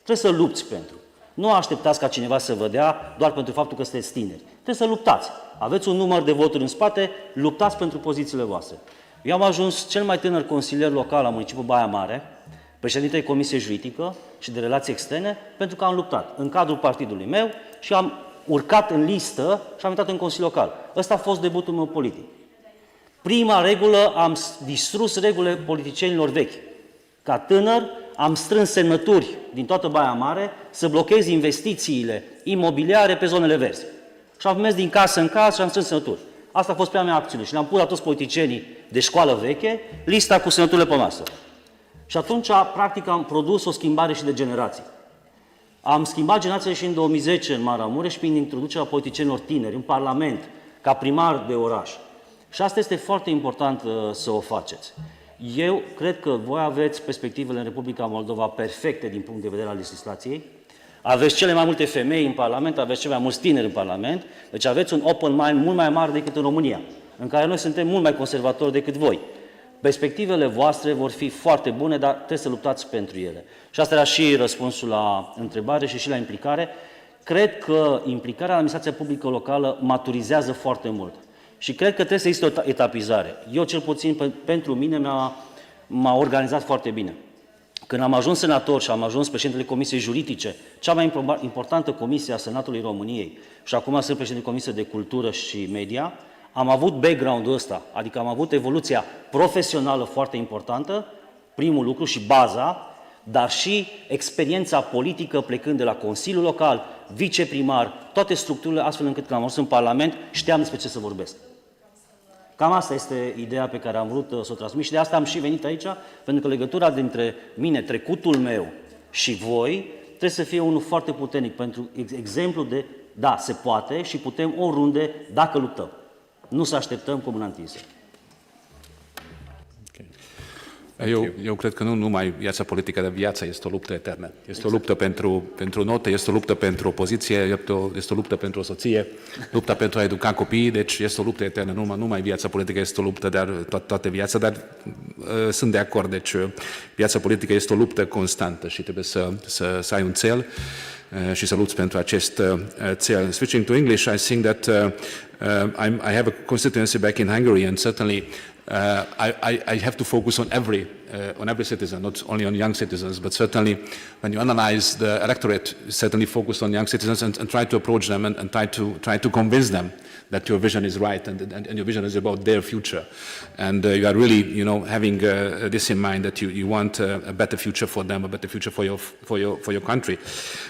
Trebuie să lupți pentru. Nu așteptați ca cineva să vă dea doar pentru faptul că sunteți tineri. Trebuie să luptați. Aveți un număr de voturi în spate, luptați pentru pozițiile voastre. Eu am ajuns cel mai tânăr consilier local la municipiul Baia Mare, președintele Comisiei Juridică și de Relații Externe, pentru că am luptat în cadrul partidului meu și am urcat în listă și am intrat în Consiliul Local. Ăsta a fost debutul meu politic. Prima regulă, am distrus regulile politicienilor vechi. Ca tânăr, am strâns semnături din toată Baia Mare să blochez investițiile imobiliare pe zonele verzi. Și am mers din casă în casă și am strâns semnături. Asta a fost prima mea acțiune și le-am pus la toți politicienii de școală veche lista cu semnăturile pe masă. Și atunci, practic, am produs o schimbare și de generații. Am schimbat generațiile și în 2010 în Maramureș prin introducerea politicienilor tineri în Parlament, ca primar de oraș. Și asta este foarte important să o faceți. Eu cred că voi aveți perspectivele în Republica Moldova perfecte din punct de vedere al legislației. Aveți cele mai multe femei în Parlament, aveți cele mai mulți tineri în Parlament, deci aveți un open mind mult mai mare decât în România, în care noi suntem mult mai conservatori decât voi. Perspectivele voastre vor fi foarte bune, dar trebuie să luptați pentru ele. Și asta era și răspunsul la întrebare și la implicare. Cred că implicarea în administrația publică locală maturizează foarte mult. Și cred că trebuie să existe o etapizare. Eu, cel puțin, pentru mine, m-a organizat foarte bine. Când am ajuns senator și am ajuns președintele Comisiei Juridice, cea mai importantă comisie a Senatului României, și acum sunt președintele Comisiei de Cultură și Media, am avut background-ul ăsta, adică am avut evoluția profesională foarte importantă, primul lucru și baza, dar și experiența politică plecând de la Consiliul Local, viceprimar, toate structurile, astfel încât când am ajuns în Parlament, știam despre ce să vorbesc. Cam asta este ideea pe care am vrut să o transmit și de asta am și venit aici, pentru că legătura dintre mine, trecutul meu și voi, trebuie să fie unul foarte puternic, pentru exemplu de, da, se poate și putem oriunde dacă luptăm. Nu să așteptăm cu mâna întinsă. Eu cred că nu numai viața politică, dar viața este o luptă eternă. Este o luptă pentru note, este o luptă pentru opoziție, este o luptă pentru o soție, lupta pentru a educa copiii, deci este o luptă eternă. Nu numai viața politică este o luptă, dar toată viața, dar sunt de acord. Deci viața politică este o luptă constantă și trebuie să ai un cel și să lupți pentru acest cel. Switching to English, I think that I have a constituency back in Hungary, and certainly I have to focus on every citizen, not only on young citizens, but certainly when you analyze the electorate, certainly focus on young citizens and try to approach them and try to convince them that your vision is right and your vision is about their future. And you are really, having this in mind, that you want a better future for them, a better future for your country.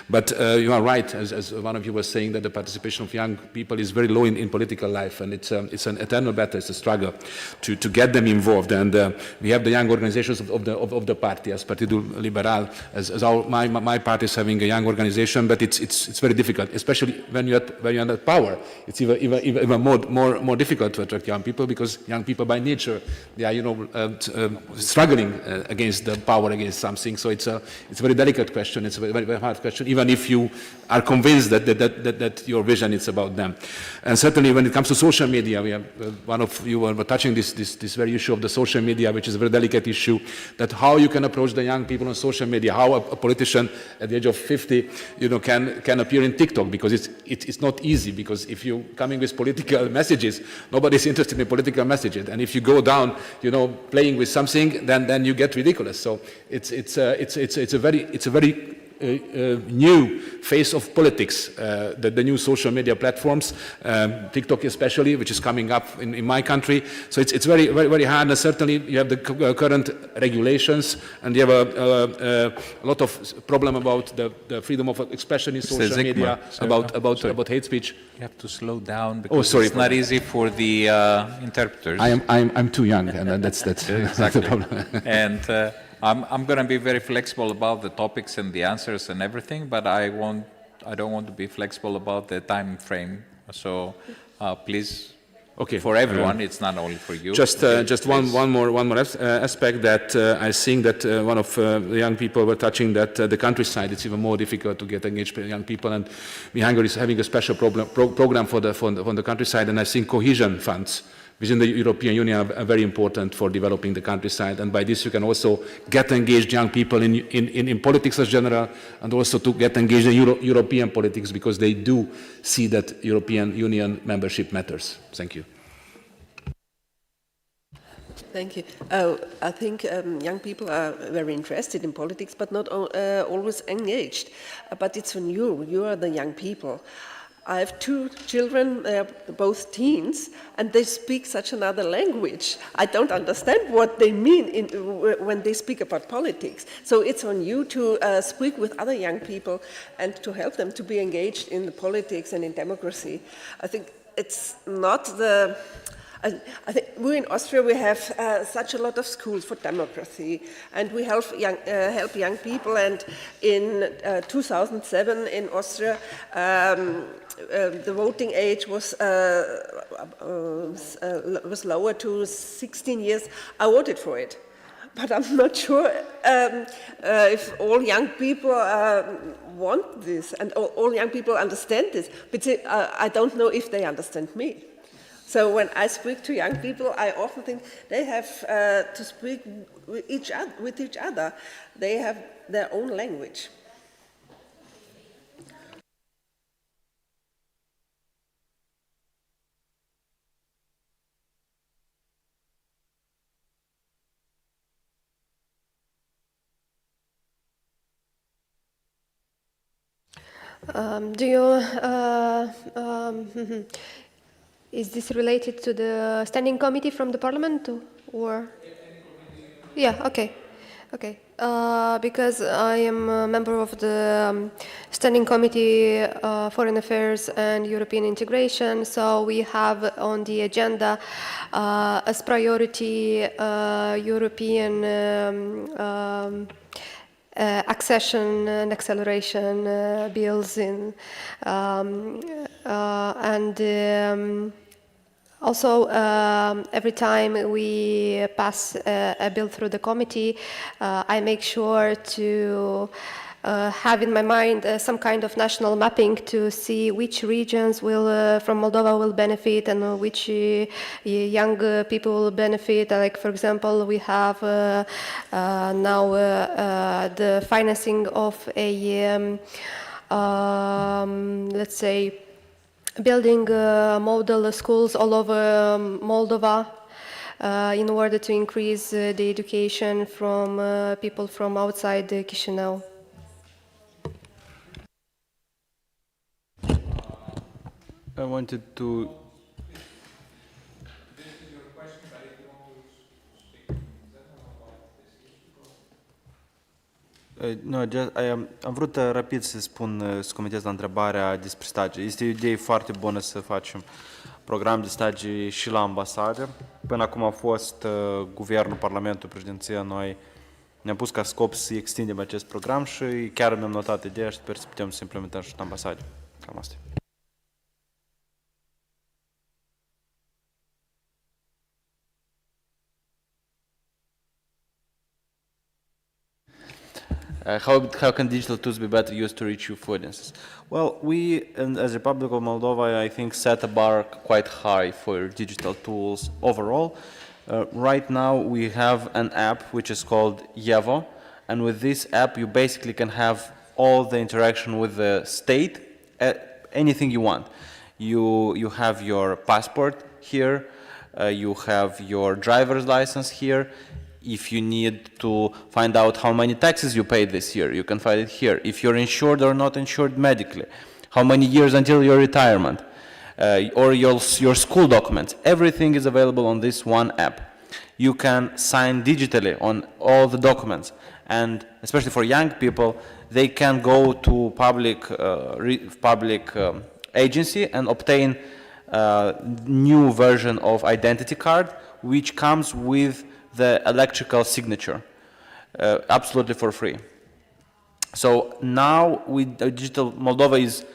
But you are right, as one of you was saying, that the participation of young people is very low in political life, and it's an eternal battle, it's a struggle to get them involved. And we have the young organizations of the party, as Partidul Liberal, as my party is having a young organization, but it's very difficult, especially when you're at power. It's even more difficult to attract young people, because young people by nature, they are struggling against the power, against something. So it's a very delicate question. It's a very, very hard question, even if you are convinced that your vision is about them. And certainly when it comes to social media, we have one of you were touching this very issue of the social media, which is a very delicate issue, that how you can approach the young people on social media, how a politician at the age of 50 can appear in TikTok, because it's not easy, because if you're coming with political messages, nobody's interested in political messages, and if you go down playing with something, then you get ridiculous. So it's a very new face of politics, the new social media platforms, TikTok especially, which is coming up in my country. So it's very, very, very hard. And certainly you have the current regulations, and you have a lot of problem about the freedom of expression in social media, about hate speech. You have to slow down, because it's not easy for the interpreters. I'm too young, and that's exactly the problem. And I'm going to be very flexible about the topics and the answers and everything, but I don't want to be flexible about the time frame. So please, for everyone, it's not only for you. Just one more aspect that I think that one of the young people were touching, that the countryside, it's even more difficult to get engaged with young people, and Hungary is having a special program for the countryside, and I think cohesion funds within the European Union are very important for developing the countryside, and by this you can also get engaged young people in politics as general, and also to get engaged in European politics, because they do see that European Union membership matters. Thank you. Thank you. I think young people are very interested in politics, but not always engaged. But it's on you. You are the young people. I have two children, they are both teens, and they speak such another language. I don't understand what they mean when they speak about politics. So it's on you to speak with other young people and to help them to be engaged in the politics and in democracy. I think it's not the... I think we in Austria, we have such a lot of schools for democracy, and we help young people. And in 2007 in Austria, the voting age was lower to 16 years. I voted for it, but I'm not sure if all young people want this and all young people understand this. But I don't know if they understand me. So when I speak to young people, I often think they have to speak with each other. They have their own language. Is this related to the standing committee from the Parliament, or? Yeah, okay. Because I am a member of the Standing Committee Foreign Affairs and European Integration, so we have on the agenda as priority European accession and acceleration bills in, and Also, every time we pass a bill through the committee, I make sure to have in my mind some kind of national mapping to see which regions will, from Moldova will benefit and which young people will benefit. Like, for example, we have now the financing of a, let's say, building model schools all over Moldova in order to increase the education from people from outside Chișinău. I wanted to... No, am vrut rapid să spun, să comentez la întrebarea despre stagii. Este o idee foarte bună să facem program de stagii și la ambasade. Până acum a fost guvernul, Parlamentul, președinția, noi ne-am pus ca scop să extindem acest program și chiar mi-am notat ideea și sper să putem să implementăm și la ambasade. Cam asta. How can digital tools be better used to reach youth audiences? Well, we, as Republic of Moldova, I think set a bar quite high for digital tools overall. Right now, we have an app which is called Yevo, and with this app, you basically can have all the interaction with the state, anything you want. You have your passport here, you have your driver's license here. If you need to find out how many taxes you paid this year, you can find it here. If you're insured or not insured medically, how many years until your retirement, or your school documents, everything is available on this one app. You can sign digitally on all the documents, and especially for young people, they can go to public agency and obtain a new version of identity card, which comes with the electrical signature, absolutely for free. So now digital Moldova is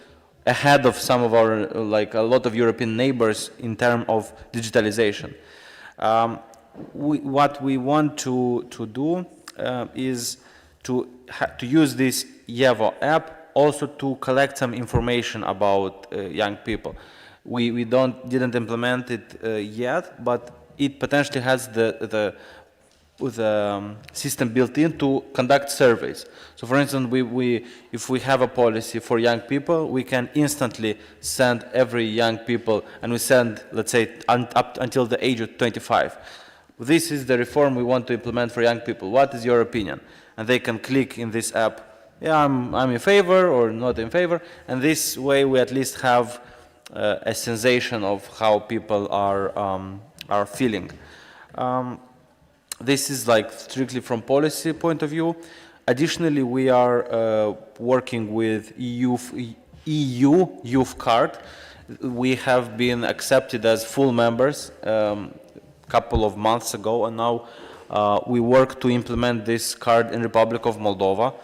ahead of some of our, like a lot of European neighbors in terms of digitalization. What we want to do is to use this Yevo app also to collect some information about young people. We didn't implement it yet, but it potentially has the system built in to conduct surveys. So for instance, if we have a policy for young people, we can instantly send every young people, and we send, let's say, up until the age of 25. This is the reform we want to implement for young people. What is your opinion? And they can click in this app, yeah, I'm in favor or not in favor, and this way we at least have a sensation of how people are feeling. This is like strictly from policy point of view. Additionally, we are working with EU Youth Card. We have been accepted as full members a couple of months ago, and now we work to implement this card in Republic of Moldova.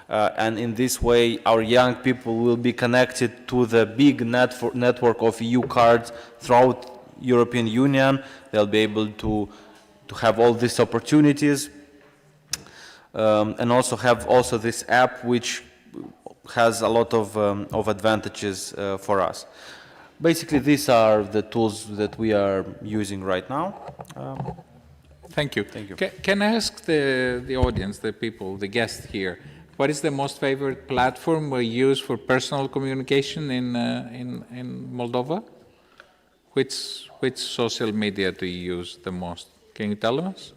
And in this way, our young people will be connected to the big network of EU cards throughout European Union. They'll be able to have all these opportunities, and also have this app which has a lot of advantages for us. Basically, these are the tools that we are using right now. Thank you. Thank you. Can I ask the audience, the people, the guests here, what is the most favorite platform we use for personal communication in Moldova? Which social media do you use the most? Can you tell us?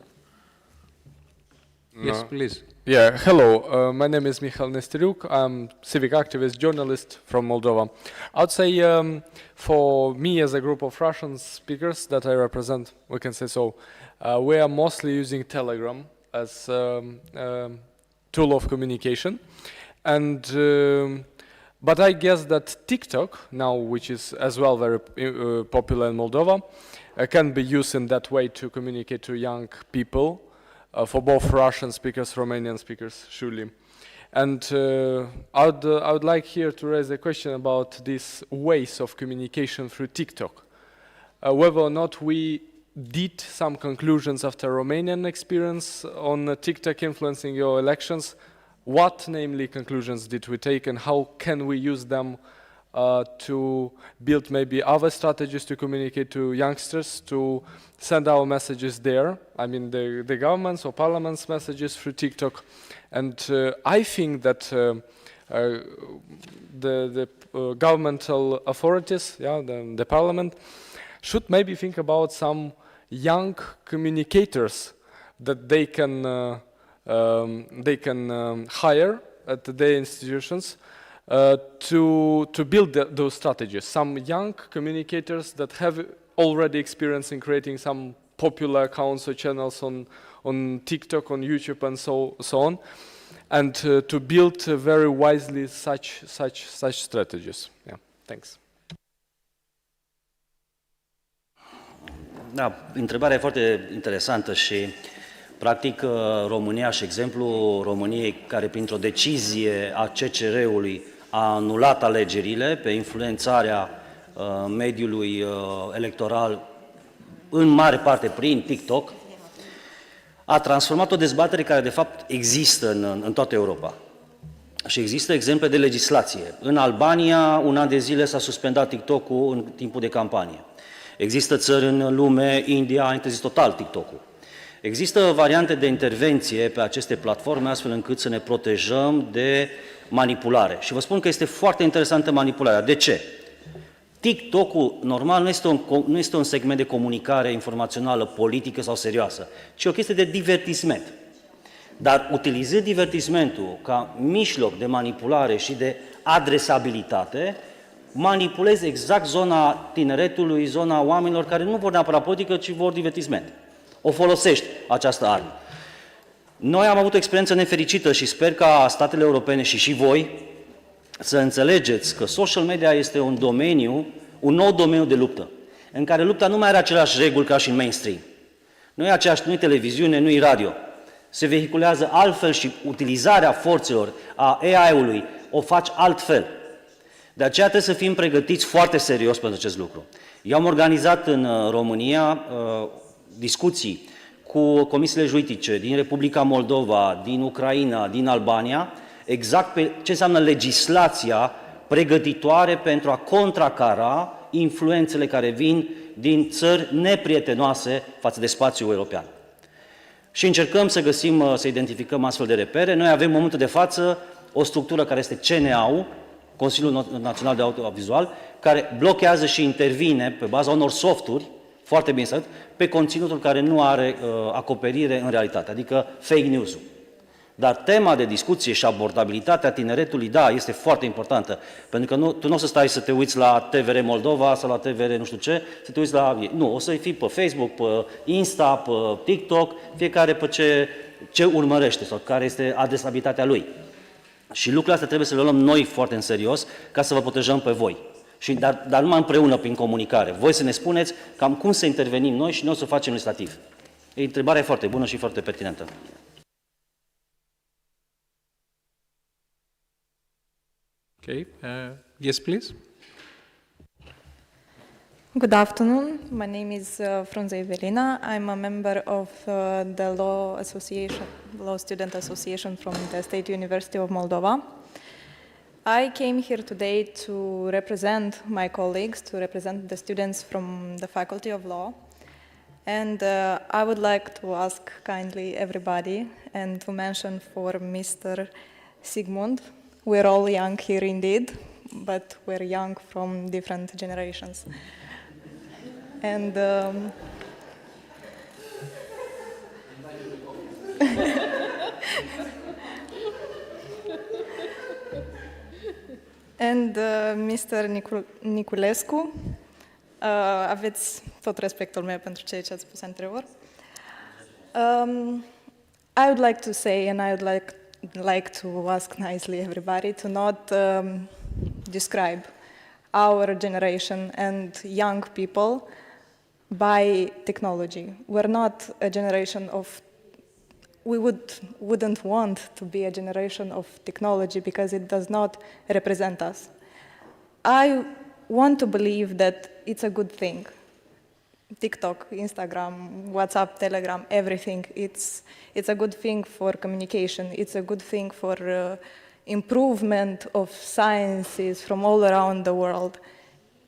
No. Yes, please. Yeah, hello. My name is Michal Nesteriuk. I'm civic activist, journalist from Moldova. I'd say for me as a group of Russian speakers that I represent, we can say so, we are mostly using Telegram as tool of communication. And but I guess that TikTok, now which is as well very popular in Moldova, can be used in that way to communicate to young people, for both Russian speakers, Romanian speakers, surely. And I would like here to raise a question about these ways of communication through TikTok. whether or not we did some conclusions after Romanian experience on TikTok influencing your elections. What, namely, conclusions did we take, and how can we use them to build maybe other strategies to communicate to youngsters, to send our messages there? I mean, the government's or parliament's messages through TikTok. And I think that the governmental authorities, the parliament, should maybe think about some young communicators that they can hire at their institutions to build those strategies. Some young communicators that have already experience in creating some popular accounts or channels on TikTok, on YouTube, and so on, and to build very wisely such strategies. Yeah, thanks. Da, întrebarea e foarte interesantă și, practic, România și exemplul României, care printr-o decizie a CCR-ului a anulat alegerile pe influențarea mediului electoral, în mare parte prin TikTok, a transformat o dezbatere care, de fapt, există în toată Europa. Și există exemple de legislație. În Albania, un an de zile s-a suspendat TikTok-ul în timpul de campanie. Există țări în lume, India a interzis total TikTok-ul. Există variante de intervenție pe aceste platforme astfel încât să ne protejăm de manipulare. Și vă spun că este foarte interesantă manipularea. De ce? TikTok-ul normal nu este un segment de comunicare informațională, politică sau serioasă, ci o chestie de divertisment. Dar utilizând divertismentul ca mijloc de manipulare și de adresabilitate, manipulezi exact zona tineretului, zona oamenilor care nu vor neapărat politică, ci vor divertisment. O folosești această armă. Noi am avut o experiență nefericită și sper ca statele europene și voi să înțelegeți că social media este un nou domeniu de luptă, în care lupta nu mai are aceleași reguli ca și în mainstream. Nu e aceeași, nu-i televiziune, nu-i radio. Se vehiculează altfel și utilizarea forțelor a AI-ului o faci altfel. De aceea trebuie să fim pregătiți foarte serios pentru acest lucru. Eu am organizat în România discuții cu comisiile juridice din Republica Moldova, din Ucraina, din Albania, exact pe ce înseamnă legislația pregătitoare pentru a contracara influențele care vin din țări neprietenoase față de spațiul european. Și încercăm să găsim, să identificăm astfel de repere. Noi avem în momentul de față o structură care este CNA-ul, Consiliul Național de Audiovizual, care blochează și intervine pe baza unor softuri foarte bine instalat, pe conținutul care nu are acoperire în realitate, adică fake news-ul. Dar tema de discuție și abordabilitatea tineretului, da, este foarte importantă, pentru că tu nu o să stai să te uiți la TVR Moldova sau la TVR nu știu ce, să te uiți la... Nu, o să fii pe Facebook, pe Insta, pe TikTok, fiecare pe ce urmărește sau care este adresabilitatea lui. Și lucrurile astea trebuie să le luăm noi foarte în serios ca să vă protejăm pe voi. Dar numai împreună prin comunicare. Voi să ne spuneți cam cum să intervenim noi și noi o să facem legislativ. E întrebarea foarte bună și foarte pertinentă. Okay. Yes, please. Good afternoon. My name is Frunze Evelina. I'm a member of the Law Student Association from the State University of Moldova. I came here today to represent my colleagues, to represent the students from the Faculty of Law. And I would like to ask kindly everybody and to mention for Mr. Sigmund. We're all young here indeed, but we're young from different generations. And Mr. Niculescu, aveți tot respectul meu pentru ceea ce ați spus anterior. I would like to say, and I would like to ask nicely everybody to not describe our generation and young people by technology. We're not a generation of, we wouldn't want to be a generation of technology because it does not represent us. I want to believe that it's a good thing TikTok, Instagram, WhatsApp, Telegram, everything. It's a good thing for communication. It's a good thing for improvement of sciences from all around the world.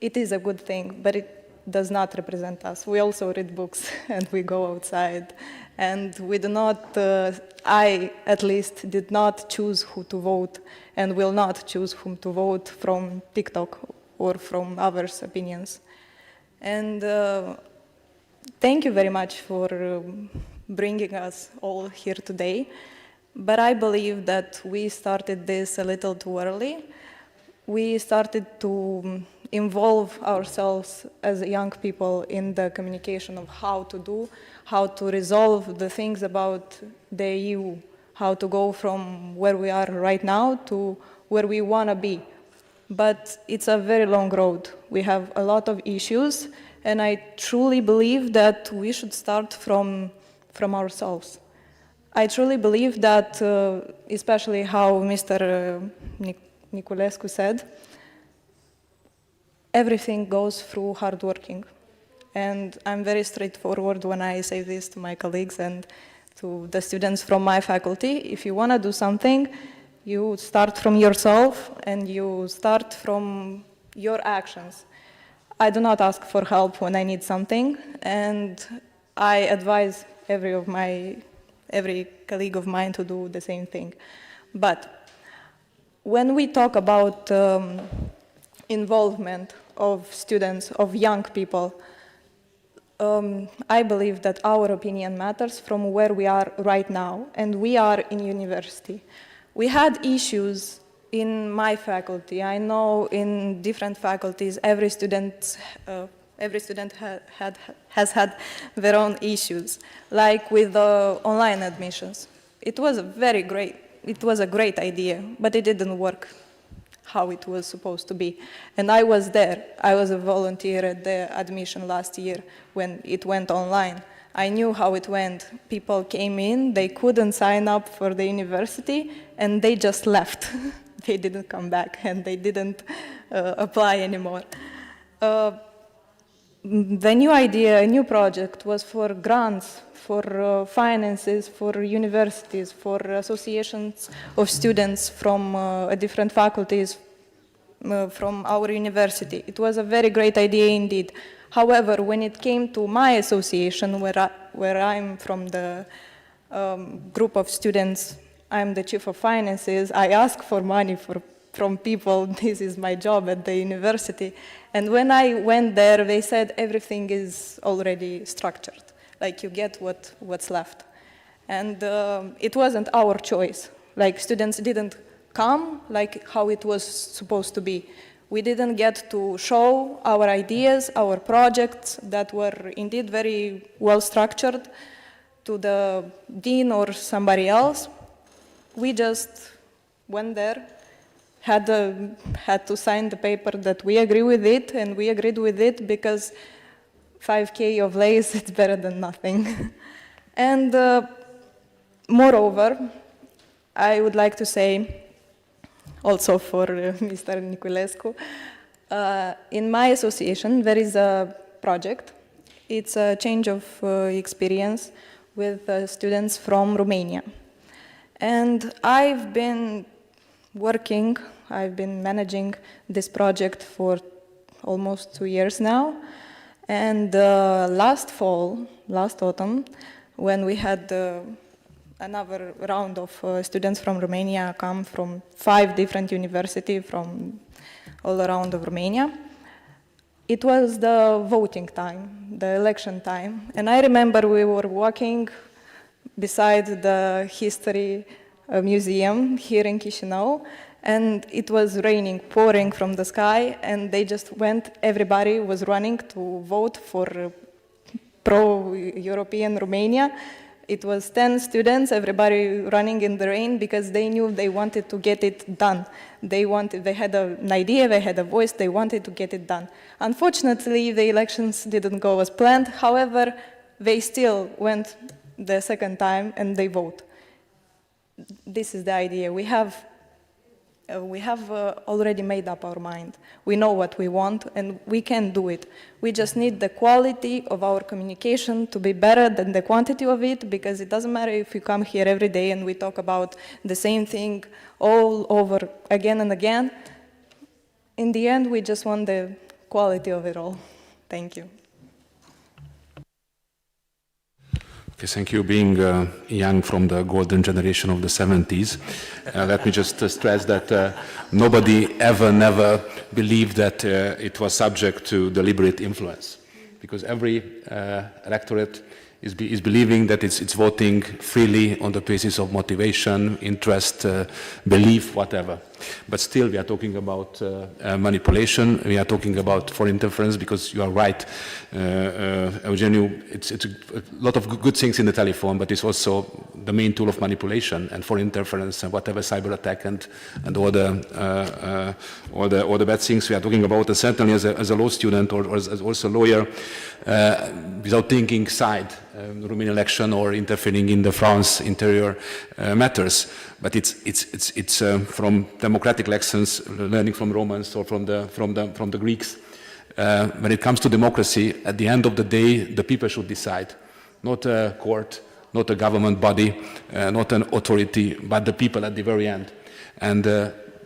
It is a good thing, but it does not represent us. We also read books and we go outside. And we do not, I at least, did not choose who to vote and will not choose whom to vote from TikTok or from others' opinions. And thank you very much for bringing us all here today. But I believe that we started this a little too early. We started to involve ourselves as young people in the communication of how to resolve the things about the EU, how to go from where we are right now to where we want to be. But it's a very long road. We have a lot of issues, and I truly believe that we should start from ourselves. I truly believe that, especially how Mr. Niculescu said, everything goes through hard working. And I'm very straightforward when I say this to my colleagues and to the students from my faculty. If you want to do something, you start from yourself and you start from your actions. I do not ask for help when I need something, and I advise every colleague of mine to do the same thing. But when we talk about involvement of students, of young people, I believe that our opinion matters from where we are right now, and we are in university. We had issues in my faculty. I know in different faculties, every student has had their own issues, like with the online admissions. It was a great idea, but it didn't work how it was supposed to be. And I was there. I was a volunteer at the admission last year when it went online. I knew how it went. People came in, they couldn't sign up for the university, and they just left. They didn't come back, and they didn't apply anymore. The new idea, a new project, was for grants, for finances, for universities, for associations of students from different faculties from our university. It was a very great idea indeed. However, when it came to my association, where I'm from the group of students, I'm the chief of finances, I ask for money from people. This is my job at the university. And when I went there, they said everything is already structured. Like you get what's left. And it wasn't our choice. Like students didn't come like how it was supposed to be. We didn't get to show our ideas, our projects that were indeed very well structured to the dean or somebody else. We just went there, had to sign the paper that we agree with it, and we agreed with it because 5K of lays, it's better than nothing. And moreover, I would like to say, also for Mr. Niculescu, in my association there is a project. It's a change of experience with students from Romania. And I've been managing this project for almost 2 years now. And last autumn, when we had another round of students from Romania come from 5 different universities from all around of Romania, it was the voting time, the election time. And I remember we were walking beside the history museum here in Chișinău, and it was raining, pouring from the sky, and they just went, everybody was running to vote for pro-European Romania. It was 10 students, everybody running in the rain because they knew they wanted to get it done. They had an idea, they had a voice, they wanted to get it done. Unfortunately, the elections didn't go as planned. However, they still went the second time and they vote. This is the idea. We have We have already made up our mind. We know what we want and we can do it. We just need the quality of our communication to be better than the quantity of it, because it doesn't matter if you come here every day and we talk about the same thing all over again and again. In the end, we just want the quality of it all. Thank you. Okay, thank you. Being young from the golden generation of the 70s, let me just stress that nobody never believed that it was subject to deliberate influence, because every electorate is believing that it's voting freely on the basis of motivation, interest, belief, whatever. But still, we are talking about manipulation. We are talking about foreign interference, because you are right, Eugenio. It's a lot of good things in the telephone, but it's also the main tool of manipulation and foreign interference and whatever cyber attack and all the bad things we are talking about. And certainly, as a law student or as also a lawyer, without thinking side, Romanian election or interfering in the France interior matters. But it's from democratic lessons, learning from Romans or from the Greeks. When it comes to democracy, at the end of the day, the people should decide, not a court, not a government body, not an authority, but the people at the very end. And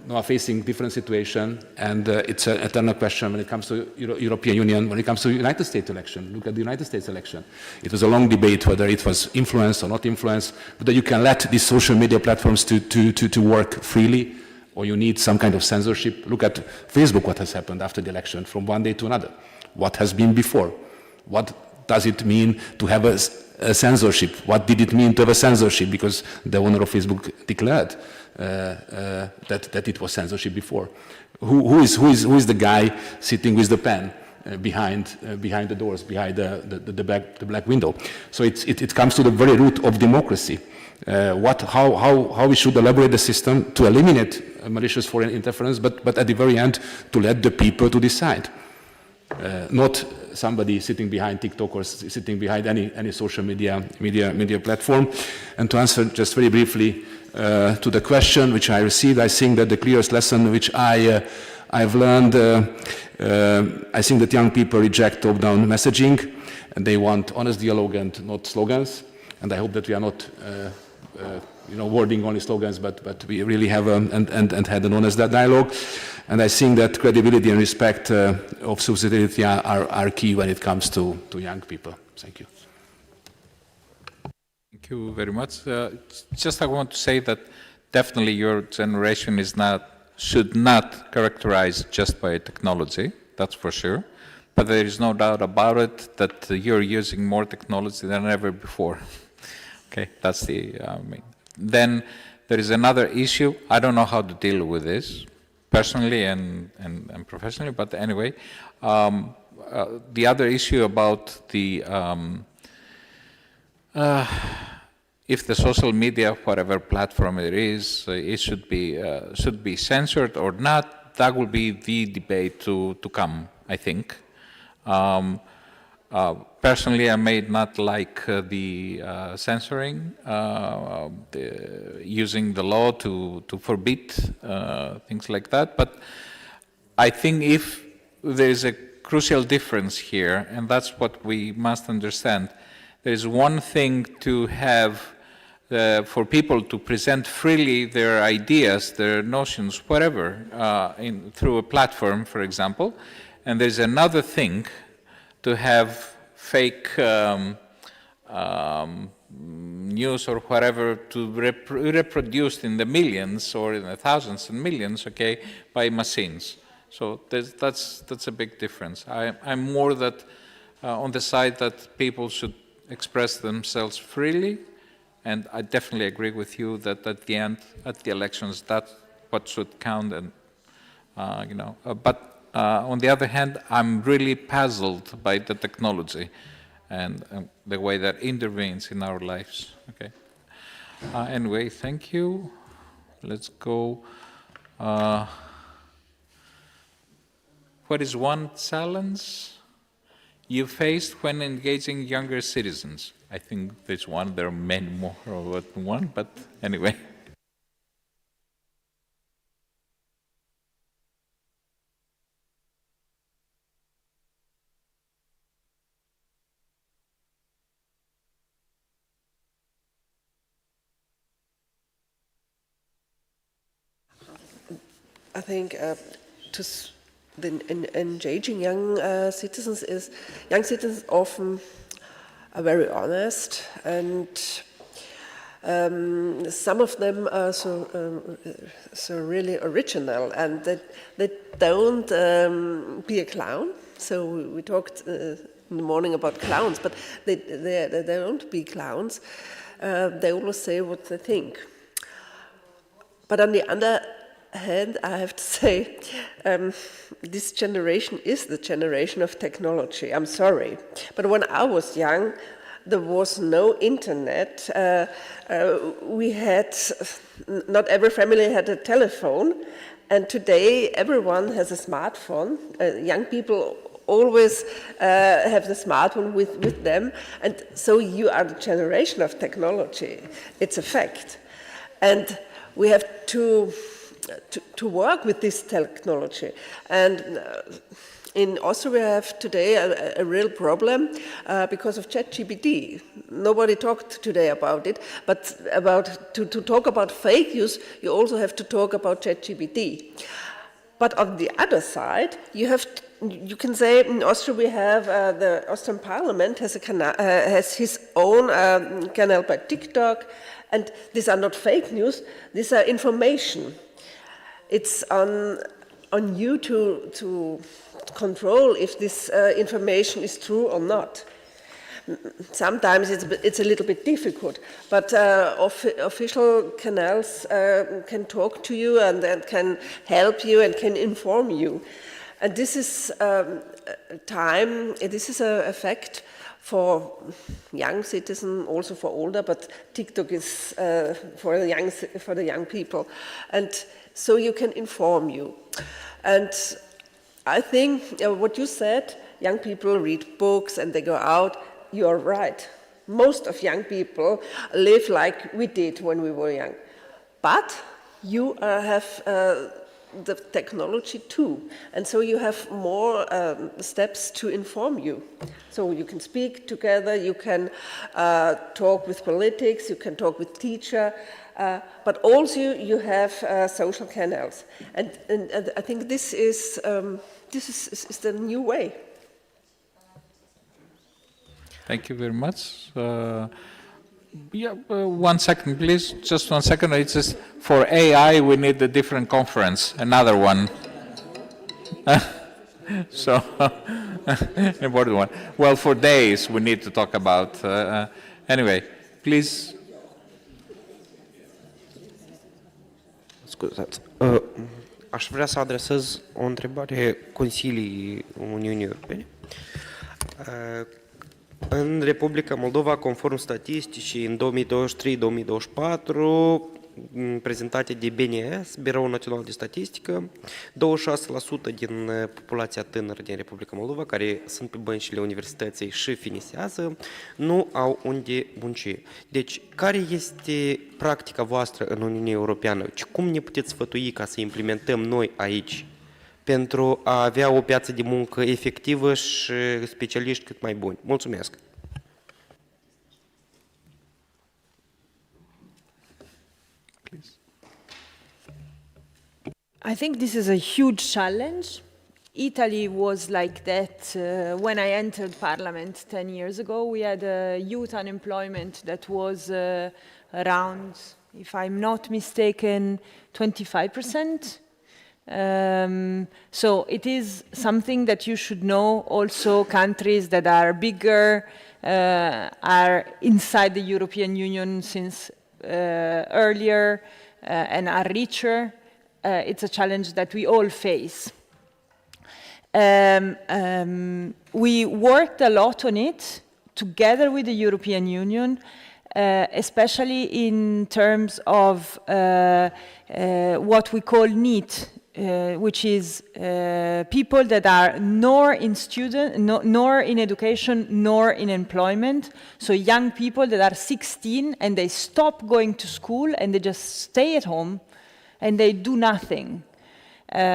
are facing different situation, and it's an eternal question when it comes to European Union, when it comes to United States election. Look at the United States election. It was a long debate whether it was influenced or not influenced, whether you can let these social media platforms to work freely, or you need some kind of censorship. Look at Facebook, what has happened after the election, from one day to another. What has been before? What does it mean to have a censorship? What did it mean to have a censorship? Because the owner of Facebook declared that it was censorship before. Who is the guy sitting with the pen behind the doors, behind the black window? So it comes to the very root of democracy. How we should elaborate the system to eliminate malicious foreign interference, but at the very end to let the people to decide, not somebody sitting behind TikTok or sitting behind any social media platform. And to answer just very briefly to the question which I received, I think that the clearest lesson which I've learned, I think that young people reject top-down messaging, and they want honest dialogue and not slogans. And I hope that we are not wording only slogans, but we really have and had an honest dialogue. And I think that credibility and respect of subsidiarity are key when it comes to young people. Thank you. Thank you very much. Just I want to say that definitely your generation should not characterize just by technology, that's for sure. But there is no doubt about it that you're using more technology than ever before. Okay, that's the main. Then there is another issue. I don't know how to deal with this personally and professionally, but anyway, the other issue about the if the social media, whatever platform it is, it should be censored or not. That will be the debate to come, I think. Personally, I may not like the censoring, using the law to forbid things like that. But I think if there is a crucial difference here, and that's what we must understand, there is one thing to have for people to present freely their ideas, their notions, whatever, through a platform, for example, and there's another thing to have fake news or whatever to reproduced in the millions or in the thousands and millions, okay, by machines. So that's a big difference. I'm more that on the side that people should express themselves freely, and I definitely agree with you that at the end, at the elections, that's what should count. And but on the other hand, I'm really puzzled by the technology and the way that intervenes in our lives. Okay. Anyway, thank you. Let's go. What is one challenge you faced when engaging younger citizens? I think there's one. There are many more than one, but anyway. I think engaging young citizens often are very honest, and some of them are so really original, and they don't be a clown. So we talked in the morning about clowns, but they don't be clowns. They always say what they think. But on the other hand, I have to say, this generation is the generation of technology. I'm sorry. But when I was young, there was no internet. Not every family had a telephone. And today, everyone has a smartphone. Young people always have the smartphone with them. And so you are the generation of technology. It's a fact. And we have to work with this technology. And in Austria, we have today a real problem because of ChatGPT. Nobody talked today about it, but to talk about fake news, you also have to talk about ChatGPT. But on the other side, you can say in Austria we have the Austrian Parliament has his own channel by TikTok, and these are not fake news; these are information. It's on you to control if this information is true or not. Sometimes it's a little bit difficult, but official canals can talk to you and can help you and can inform you. And this is this is a fact for young citizens, also for older, but TikTok is for the young people. And so you can inform you. And I think what you said, young people read books and they go out, you're right. Most of young people live like we did when we were young. But you have the technology too. And so you have more steps to inform you. So you can speak together, you can talk with politics, you can talk with teacher, but also you have social canals. And I think this is the new way. Thank you very much. 1 second, please. Just 1 second. It's just for AI, we need a different conference, another one. So, important one. Well, for days we need to talk about. Anyway, please. Scuzați. Aș vrea să adresez o întrebare Consiliului Uniunii Europene. În Republica Moldova, conform statisticii, în 2023-2024, prezentate de BNS, Biroul Național de Statistică, 26% din populația tânără din Republica Moldova, care sunt pe băncile universității și finisează, nu au unde munci. Deci, care este practica voastră în Uniunea Europeană? Cum ne puteți sfătui ca să implementăm noi aici pentru a avea o piață de muncă efectivă și specialiști cât mai buni? Mulțumesc! I think this is a huge challenge. Italy was like that when I entered Parliament 10 years ago. We had a youth unemployment that was around, if I'm not mistaken, 25%. So it is something that you should know. Also, countries that are bigger are inside the European Union since earlier and are richer. It's a challenge that we all face. We worked a lot on it together with the European Union, especially in terms of what we call NEET, which is people that are nor in education nor in employment. So young people that are 16 and they stop going to school and they just stay at home and they do nothing.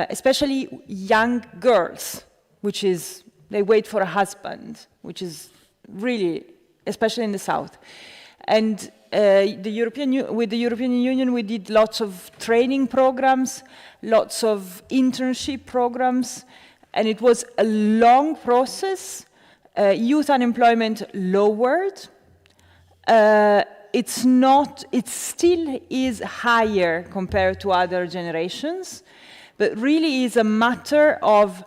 Especially young girls, which is, they wait for a husband, which is really, especially in the South. And with the European Union, we did lots of training programs, lots of internship programs, and it was a long process. Youth unemployment lowered. It still is higher compared to other generations, but really is a matter of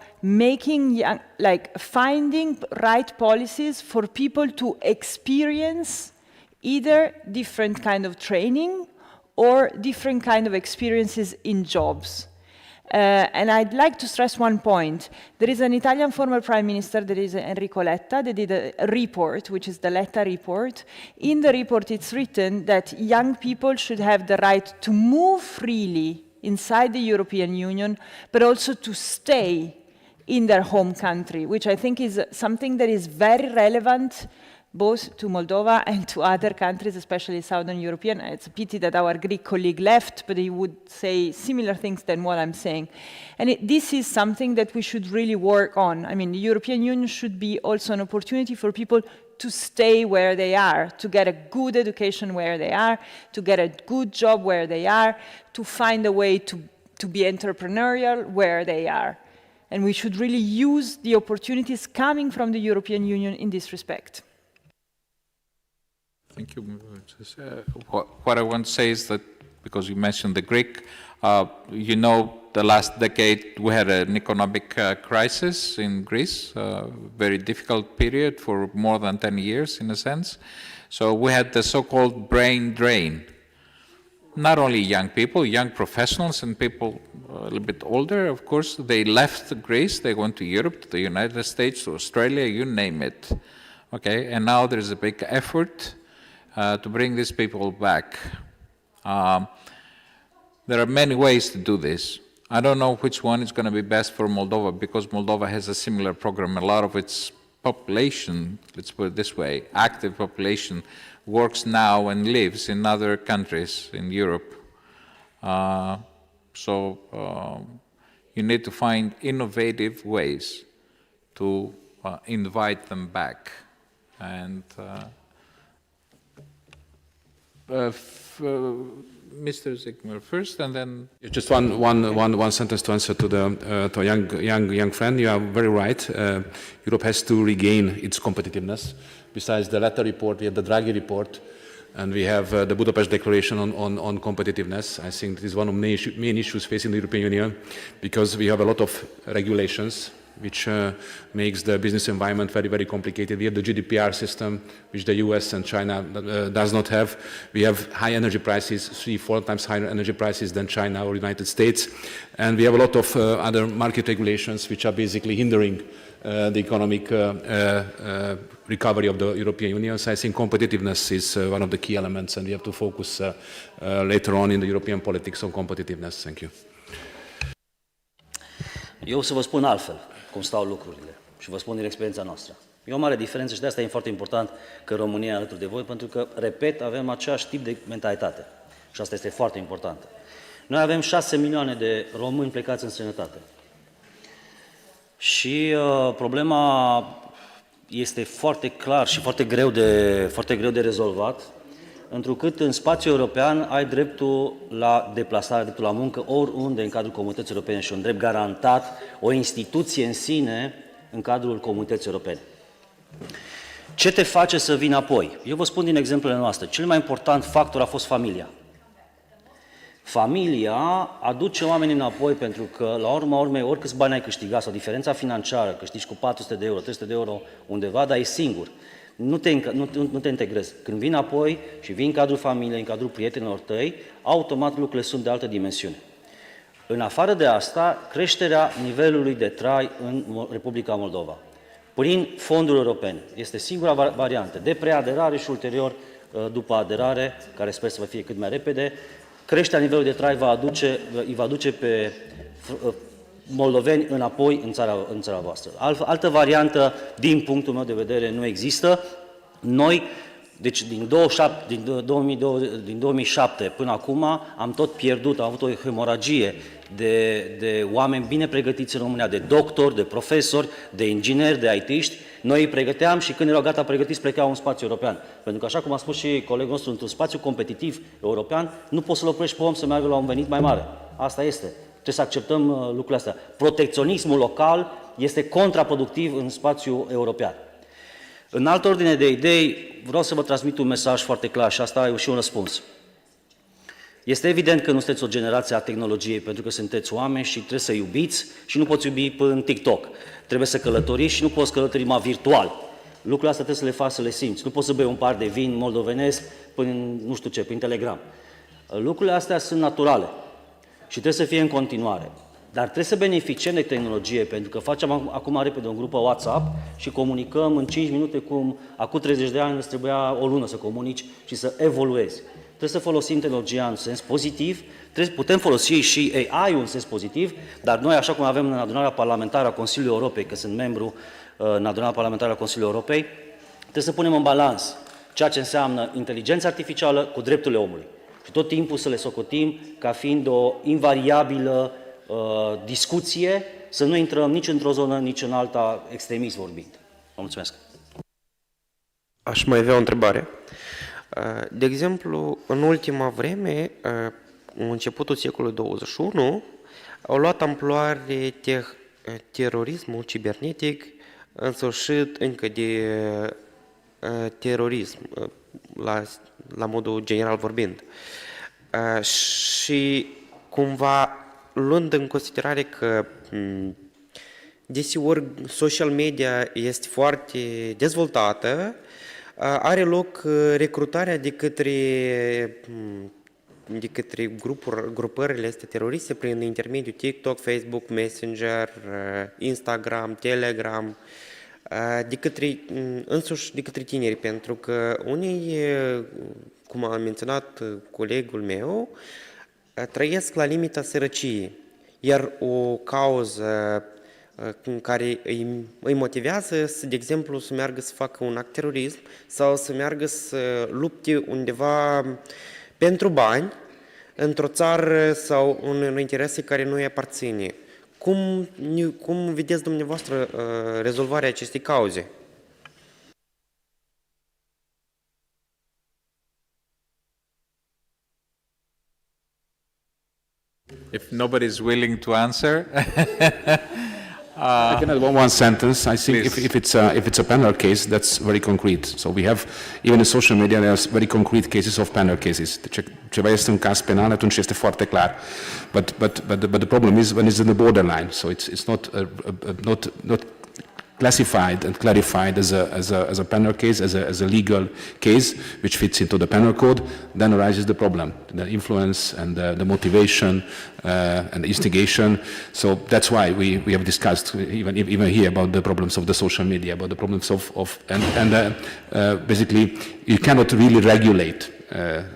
finding right policies for people to experience either different kind of training or different kind of experiences in jobs. And I'd like to stress one point. There is an Italian former prime minister, that is Enrico Letta, that did a report, which is the Letta report. In the report, it's written that young people should have the right to move freely inside the European Union, but also to stay in their home country, which I think is something that is very relevant both to Moldova and to other countries, especially Southern European. It's a pity that our Greek colleague left, but he would say similar things than what I'm saying. And this is something that we should really work on. I mean, the European Union should be also an opportunity for people to stay where they are, to get a good education where they are, to get a good job where they are, to find a way to be entrepreneurial where they are. And we should really use the opportunities coming from the European Union in this respect. Thank you. What I want to say is that, because you mentioned the Greek, you know, the last decade we had an economic crisis in Greece, a very difficult period for more than 10 years in a sense. So we had the so-called brain drain. Not only young people, young professionals and people a little bit older, of course, they left Greece, they went to Europe, to the United States, to Australia, you name it. Okay, and now there's a big effort to bring these people back. There are many ways to do this. I don't know which one is going to be best for Moldova, because Moldova has a similar program. A lot of its population, let's put it this way, active population, works now and lives in other countries in Europe. So you need to find innovative ways to invite them back. And Mr. Zygmunt first, and then just one sentence to answer to a young friend. You are very right. Europe has to regain its competitiveness. Besides the Letta report, we have the Draghi report, and we have the Budapest Declaration on competitiveness. I think this is one of the main issues facing the European Union, because we have a lot of regulations which makes the business environment very, very complicated. We have the GDPR system, which the US and China does not have. We have high energy prices, 3-4 times higher energy prices than China or United States. And we have a lot of other market regulations which are basically hindering the economic recovery of the European Union. So I think competitiveness is one of the key elements, and we have to focus later on in the European politics on competitiveness. Thank you. Eu o să vă spun altfel cum stau lucrurile și vă spun din experiența noastră. E o mare diferență și de asta e foarte important că România e alături de voi, pentru că, repet, avem același tip de mentalitate și asta este foarte important. Noi avem 6 milioane de români plecați în străinătate și problema este foarte clar și foarte greu de rezolvat, întrucât în spațiul european ai dreptul la deplasare, dreptul la muncă oriunde în cadrul comunității europene și un drept garantat, o instituție în sine în cadrul comunității europene. Ce te face să vii înapoi? Eu vă spun din exemplele noastre, cel mai important factor a fost familia. Familia aduce oamenii înapoi pentru că, la urma urmei, oricâți bani ai câștigat sau diferența financiară, câștigi cu 400 de euro, 300 de euro undeva, dar e singur. Nu te integrezi. Când vii înapoi și vii în cadrul familiei, în cadrul prietenilor tăi, automat lucrurile sunt de altă dimensiune. În afară de asta, creșterea nivelului de trai în Republica Moldova, prin fonduri europene, este singura variantă, de preaderare și ulterior, după aderare, care sper să vă fie cât mai repede, creșterea nivelului de trai îi va duce pe moldoveni înapoi în țara voastră. Altă variantă, din punctul meu de vedere, nu există. Noi, deci din 2007 până acum, am tot pierdut, am avut o hemoragie de oameni bine pregătiți în România, de doctori, de profesori, de ingineri, de IT-ști. Noi îi pregăteam și când erau gata pregătiți plecau în spațiu european. Pentru că așa cum a spus și colegul nostru, într-un spațiu competitiv european, nu poți să-l oprești pe om să meargă la un venit mai mare. Asta este. Trebuie să acceptăm lucrurile astea. Protecționismul local este contraproductiv în spațiul european. În altă ordine de idei, vreau să vă transmit un mesaj foarte clar și asta e și un răspuns. Este evident că nu sunteți o generație a tehnologiei, pentru că sunteți oameni și trebuie să iubiți și nu poți iubi până în TikTok. Trebuie să călătoriți și nu poți călători numai virtual. Lucrurile astea trebuie să le faci, să le simți. Nu poți să bei un par de vin moldovenesc până, nu știu ce, prin Telegram. Lucrurile astea sunt naturale și trebuie să fie în continuare. Dar trebuie să beneficiem de tehnologie, pentru că facem acum repede un grup pe WhatsApp și comunicăm în 5 minute cum acum 30 de ani îți trebuia o lună să comunici și să evoluezi. Trebuie să folosim tehnologia în sens pozitiv, putem folosi și AI-ul în sens pozitiv, dar noi, așa cum avem în adunarea parlamentară a Consiliului Europei, că sunt membru în adunarea parlamentară a Consiliului Europei, trebuie să punem în balans ceea ce înseamnă inteligența artificială cu drepturile omului. Și tot timpul să le socotim ca fiind o invariabilă discuție, să nu intrăm nici într-o zonă, nici în alta, extremist vorbind. Vă mulțumesc. Aș mai avea o întrebare. De exemplu, în ultima vreme, în începutul secolului 21, au luat amploare terorismul cibernetic, însușit încă de terorism, la modul general vorbind. Și cumva, luând în considerare că deseori social media este foarte dezvoltată, are loc recrutarea de către grupările astea teroriste prin intermediul TikTok, Facebook, Messenger, Instagram, Telegram, însuși de către tineri, pentru că unii, cum a menționat colegul meu, trăiesc la limita sărăciei, iar o cauză care îi motivează, de exemplu, să meargă să facă un act terorism sau să meargă să lupte undeva pentru bani într-o țară sau în interese care nu îi aparține. Cum vedeți dumneavoastră rezolvarea acestei cauze? If nobody's willing to answer, I can add one sentence. I think if it's a panel case, that's very concrete. So we have, even in social media, there's very concrete cases of panel cases. Ceva este un caz penal, atunci este foarte clar. But the problem is when it's in the borderline. So it's not classified and clarified as a penal case, as a legal case, which fits into the penal code, then arises the problem, the influence and the motivation and the instigation. So that's why we have discussed even here about the problems of the social media, about the problems basically you cannot really regulate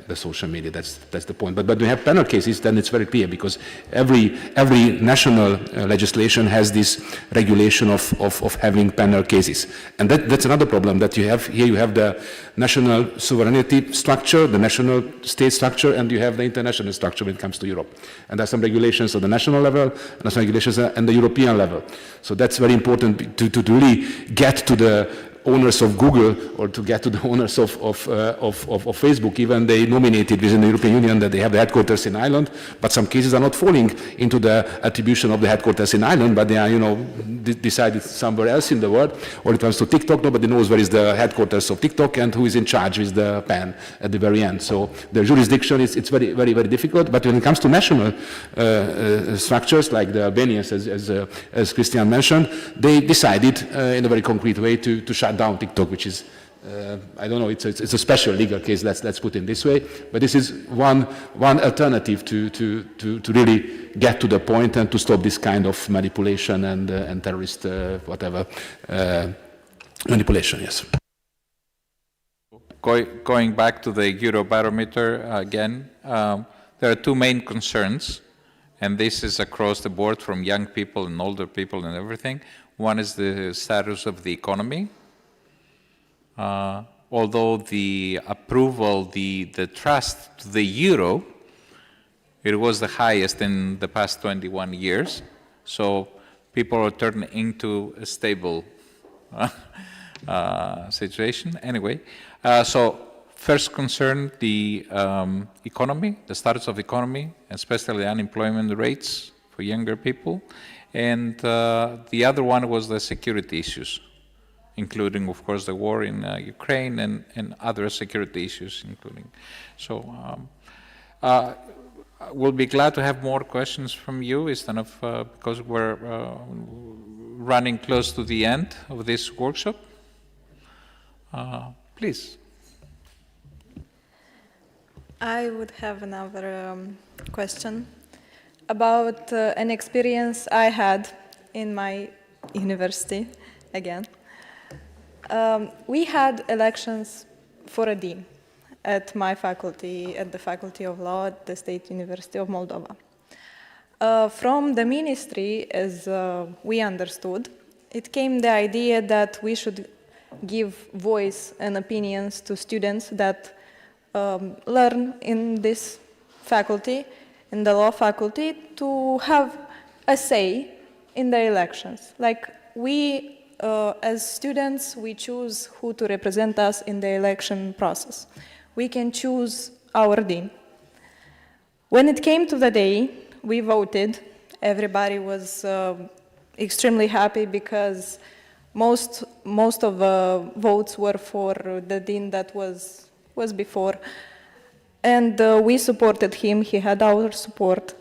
the social media. That's the point. But when we have penal cases, then it's very clear because every national legislation has this regulation of having penal cases, and that's another problem that you have here. You have the national sovereignty structure, the national state structure, and you have the international structure when it comes to Europe. And there's some regulations at the national level, and there's some regulations at the European level. So that's very important to really get to the owners of Google or to get to the owners of Facebook. Even they nominated within the European Union that they have the headquarters in Ireland, but some cases are not falling into the attribution of the headquarters in Ireland, but they are, decided somewhere else in the world. Or it comes to TikTok, nobody knows where is the headquarters of TikTok and who is in charge with the pen at the very end. So the jurisdiction it's very, very, very difficult. But when it comes to national structures like the Albanians, as Christian mentioned, they decided in a very concrete way to shut down TikTok, which is, I don't know, it's a special legal case, let's put it this way, but this is one alternative to really get to the point and to stop this kind of manipulation and terrorist, manipulation, yes. Going back to the Eurobarometer again, there are two main concerns, and this is across the board from young people and older people and everything. One is the status of the economy. Although the approval, the trust to the euro, it was the highest in the past 21 years. So people are turning into a stable situation. Anyway, so first concern the economy, the status of economy, especially unemployment rates for younger people. And the other one was the security issues, including, of course, the war in Ukraine and other security issues, including. So we'll be glad to have more questions from you instead of, because we're running close to the end of this workshop. Please. I would have another question about an experience I had in my university again. We had elections for a dean at my faculty, at the Faculty of Law at the State University of Moldova. From the ministry, as we understood, it came the idea that we should give voice and opinions to students that learn in this faculty, in the law faculty, to have a say in the elections. Like we, as students, we choose who to represent us in the election process. We can choose our dean. When it came to the day, we voted. Everybody was extremely happy because most of the votes were for the dean that was before. And we supported him, he had our support.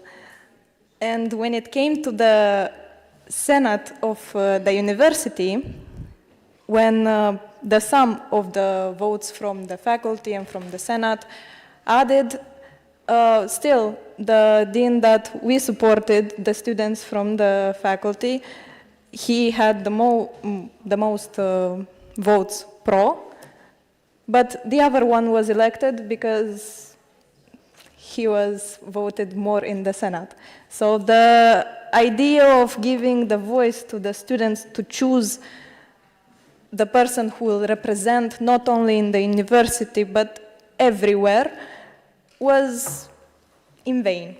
And when it came to the Senate of the university, when the sum of the votes from the faculty and from the Senate added, still the dean that we supported, the students from the faculty, he had the most votes pro, but the other one was elected because he was voted more in the Senate. So the idea of giving the voice to the students to choose the person who will represent not only in the university but everywhere was in vain.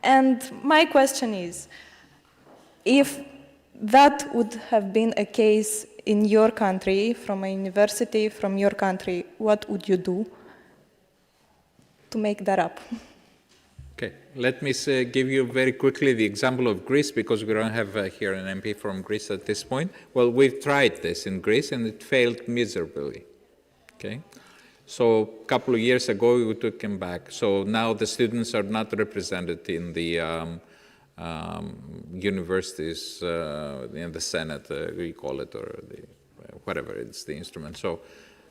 And my question is, if that would have been a case in your country, from a university, from your country, what would you do to make that up? Okay, let me give you very quickly the example of Greece, because we don't have here an MP from Greece at this point. Well, we've tried this in Greece and it failed miserably. Okay, so a couple of years ago we took him back. So now the students are not represented in the universities, in the Senate, we call it, or whatever it's the instrument. So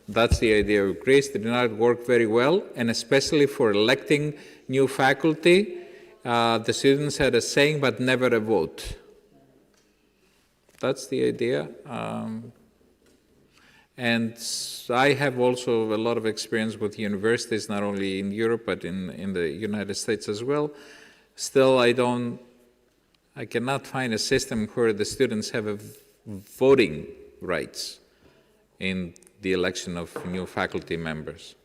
that's the idea of Greece. It did not work very well, and especially for electing new faculty, the students had a saying but never a vote. That's the idea. And I have also a lot of experience with universities, not only in Europe, but in the United States as well. Still, I cannot find a system where the students have voting rights in the election of new faculty members.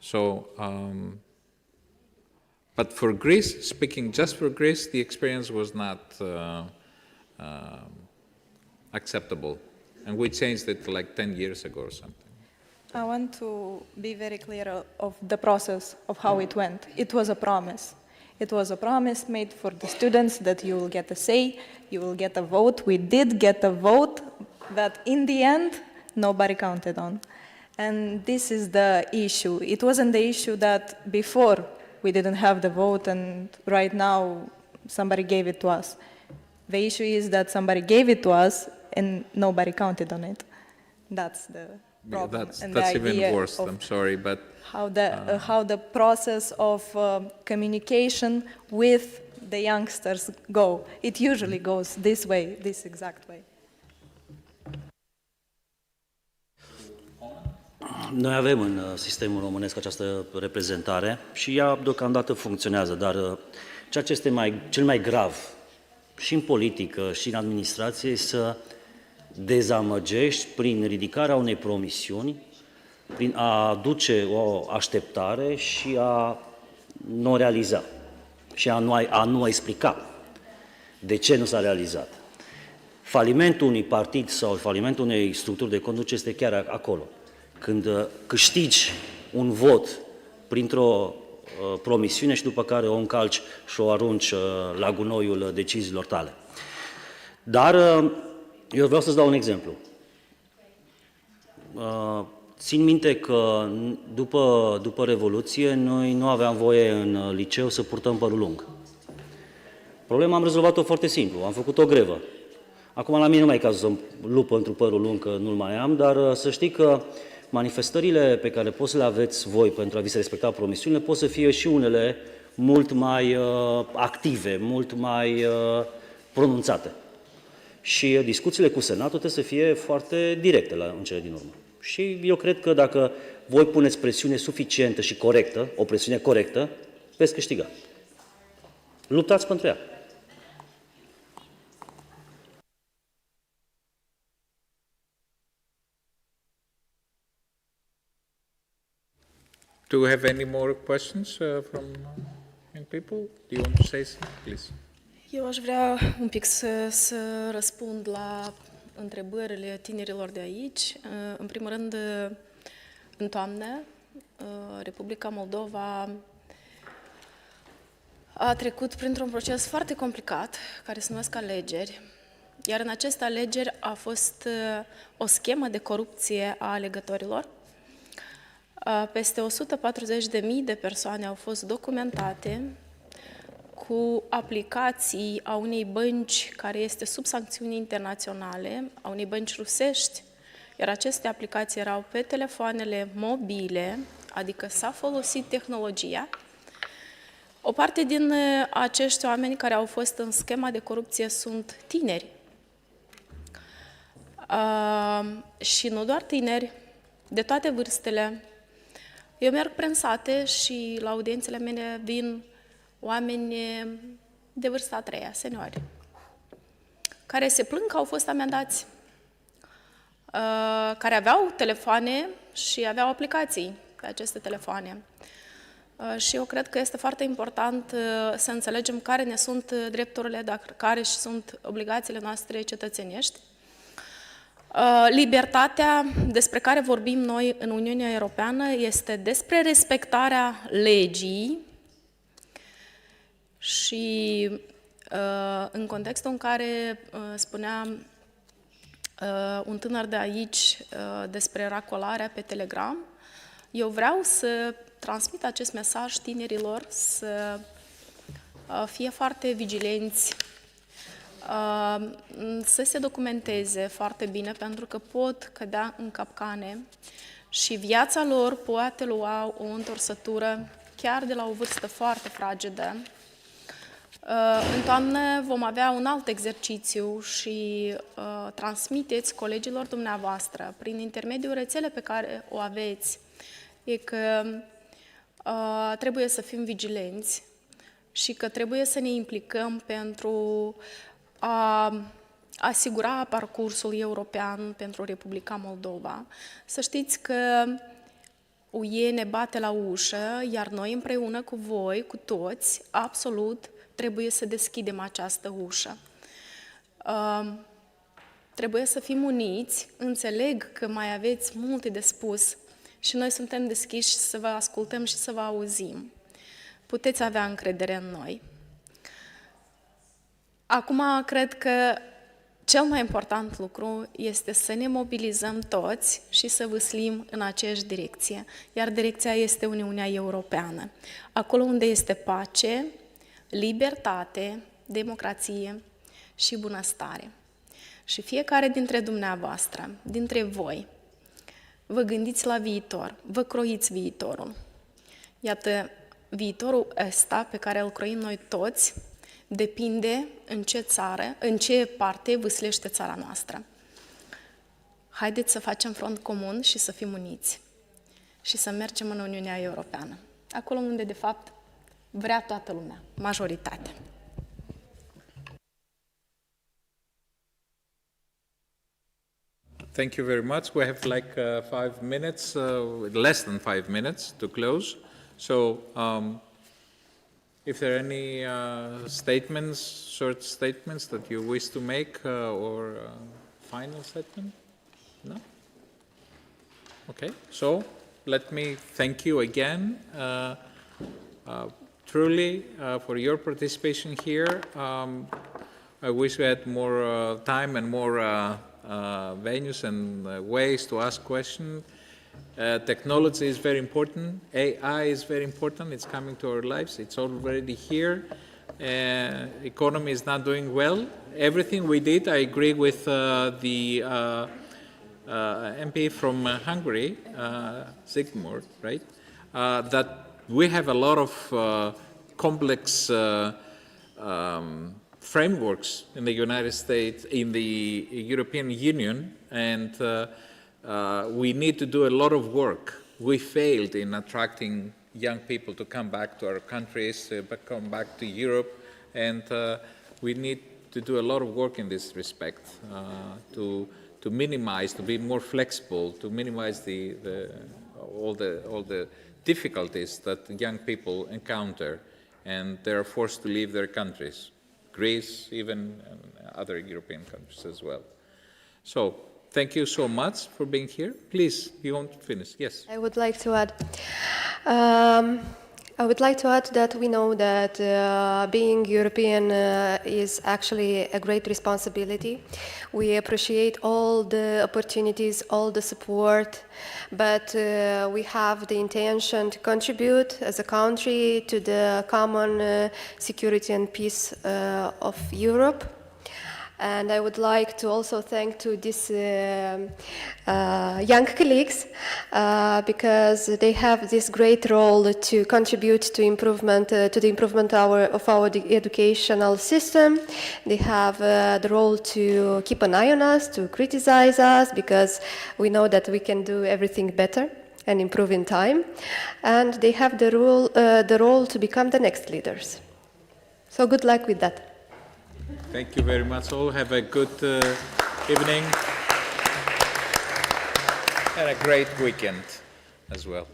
So, but for Greece, speaking just for Greece, the experience was not acceptable. And we changed it like 10 years ago or something. I want to be very clear of the process of how it went. It was a promise. It was a promise made for the students that you will get a say, you will get a vote. We did get a vote that in the end, nobody counted on. And this is the issue. It wasn't the issue that before we didn't have the vote and right now somebody gave it to us. The issue is that somebody gave it to us and nobody counted on it. That's the problem. Yeah, that's even worse, I'm sorry, but... How the process of communication with the youngsters go. It usually goes this way, this exact way. Noi avem în sistemul românesc această reprezentare și ea deocamdată funcționează, dar ceea ce este cel mai grav și în politică și în administrație este să dezamăgești prin ridicarea unei promisiuni, prin a aduce o așteptare și a nu o realiza și a nu explica de ce nu s-a realizat. Falimentul unui partid sau falimentul unei structuri de conducere este chiar acolo. Când câștigi un vot printr-o promisiune și după care o încalci și o arunci la gunoiul deciziilor tale. Dar eu vreau să-ți dau un exemplu. Țin minte că după Revoluție noi nu aveam voie în liceu să purtăm părul lung. Problema am rezolvat-o foarte simplu, am făcut o grevă. Acum la mine nu mai e cazul să lupt pentru părul lung, că nu-l mai am, dar să știi că manifestările pe care poți să le aveți voi pentru a vi se respecta promisiunile pot să fie și unele mult mai active, mult mai pronunțate. Și discuțiile cu Senatul trebuie să fie foarte directe în cele din urmă. Și eu cred că dacă voi puneți presiune suficientă și corectă, o presiune corectă, veți câștiga. Luptați pentru ea. Do we have any more questions from young people? Do you want to say something, please? Eu aș vrea un pic să răspund la întrebările tinerilor de aici. În primul rând, în toamnă, Republica Moldova a trecut printr-un proces foarte complicat, care se numesc alegeri, iar în aceste alegeri a fost o schemă de corupție a alegătorilor. Peste 140.000 de persoane au fost documentate cu aplicații a unei bănci care este sub sancțiuni internaționale, a unei bănci rusești, iar aceste aplicații erau pe telefoanele mobile, adică s-a folosit tehnologia. O parte din acești oameni care au fost în schema de corupție sunt tineri. Și nu doar tineri, de toate vârstele. Eu merg prin sate și la audiențele mele vin oameni de vârsta a treia, seniori, care se plâng că au fost amendați, care aveau telefoane și aveau aplicații pe aceste telefoane. Și eu cred că este foarte important să înțelegem care ne sunt drepturile, dar care și sunt obligațiile noastre cetățenești. Libertatea despre care vorbim noi în Uniunea Europeană este despre respectarea legii și în contextul în care spunea un tânăr de aici despre racolarea pe Telegram, eu vreau să transmit acest mesaj tinerilor să fie foarte vigilenți, să se documenteze foarte bine, pentru că pot cădea în capcane și viața lor poate lua o întorsătură chiar de la o vârstă foarte fragedă. În toamnă vom avea un alt exercițiu și transmiteți colegilor dumneavoastră, prin intermediul rețelei pe care o aveți, e că trebuie să fim vigilenți și că trebuie să ne implicăm pentru a asigura parcursul european pentru Republica Moldova. Să știți că UE ne bate la ușă, iar noi împreună cu voi, cu toți, absolut, trebuie să deschidem această ușă. Trebuie să fim uniți, înțeleg că mai aveți multe de spus și noi suntem deschiși să vă ascultăm și să vă auzim. Puteți avea încredere în noi. Acum, cred că cel mai important lucru este să ne mobilizăm toți și să vâslim în aceeași direcție, iar direcția este Uniunea Europeană. Acolo unde este pace, libertate, democrație și bunăstare. Și fiecare dintre dumneavoastră, dintre voi, vă gândiți la viitor, vă croiți viitorul. Iată, viitorul ăsta pe care îl croim noi toți depinde în ce țară, în ce parte vâslește țara noastră. Haideți să facem front comun și să fim uniți și să mergem în Uniunea Europeană, acolo unde, de fapt, vrea toată lumea, majoritatea. Thank you very much. We have like 5 minutes, less than 5 minutes to close. So, if there are any statements, short statements that you wish to make, or final statement? No? Okay, so let me thank you again, truly, for your participation here. I wish we had more time and more venues and ways to ask questions. Technology is very important. AI is very important. It's coming to our lives. It's already here. Economy is not doing well. Everything we did, I agree with the MP from Hungary, Zygmunt, right? That we have a lot of complex frameworks in the United States, in the European Union, and we need to do a lot of work. We failed in attracting young people to come back to our countries, to come back to Europe, and we need to do a lot of work in this respect to minimize, to be more flexible, to minimize all the difficulties that young people encounter, and they are forced to leave their countries, Greece, even other European countries as well. So, thank you so much for being here. Please, you want to finish? Yes. I would like to add. That we know that being European is actually a great responsibility. We appreciate all the opportunities, all the support, but we have the intention to contribute as a country to the common security and peace of Europe. And I would like to also thank to these young colleagues because they have this great role to contribute to improvement to the improvement of our educational system. They have the role to keep an eye on us, to criticize us, because we know that we can do everything better and improve in time. And they have the role to become the next leaders. So good luck with that. Thank you very much all. Have a good evening and a great weekend as well.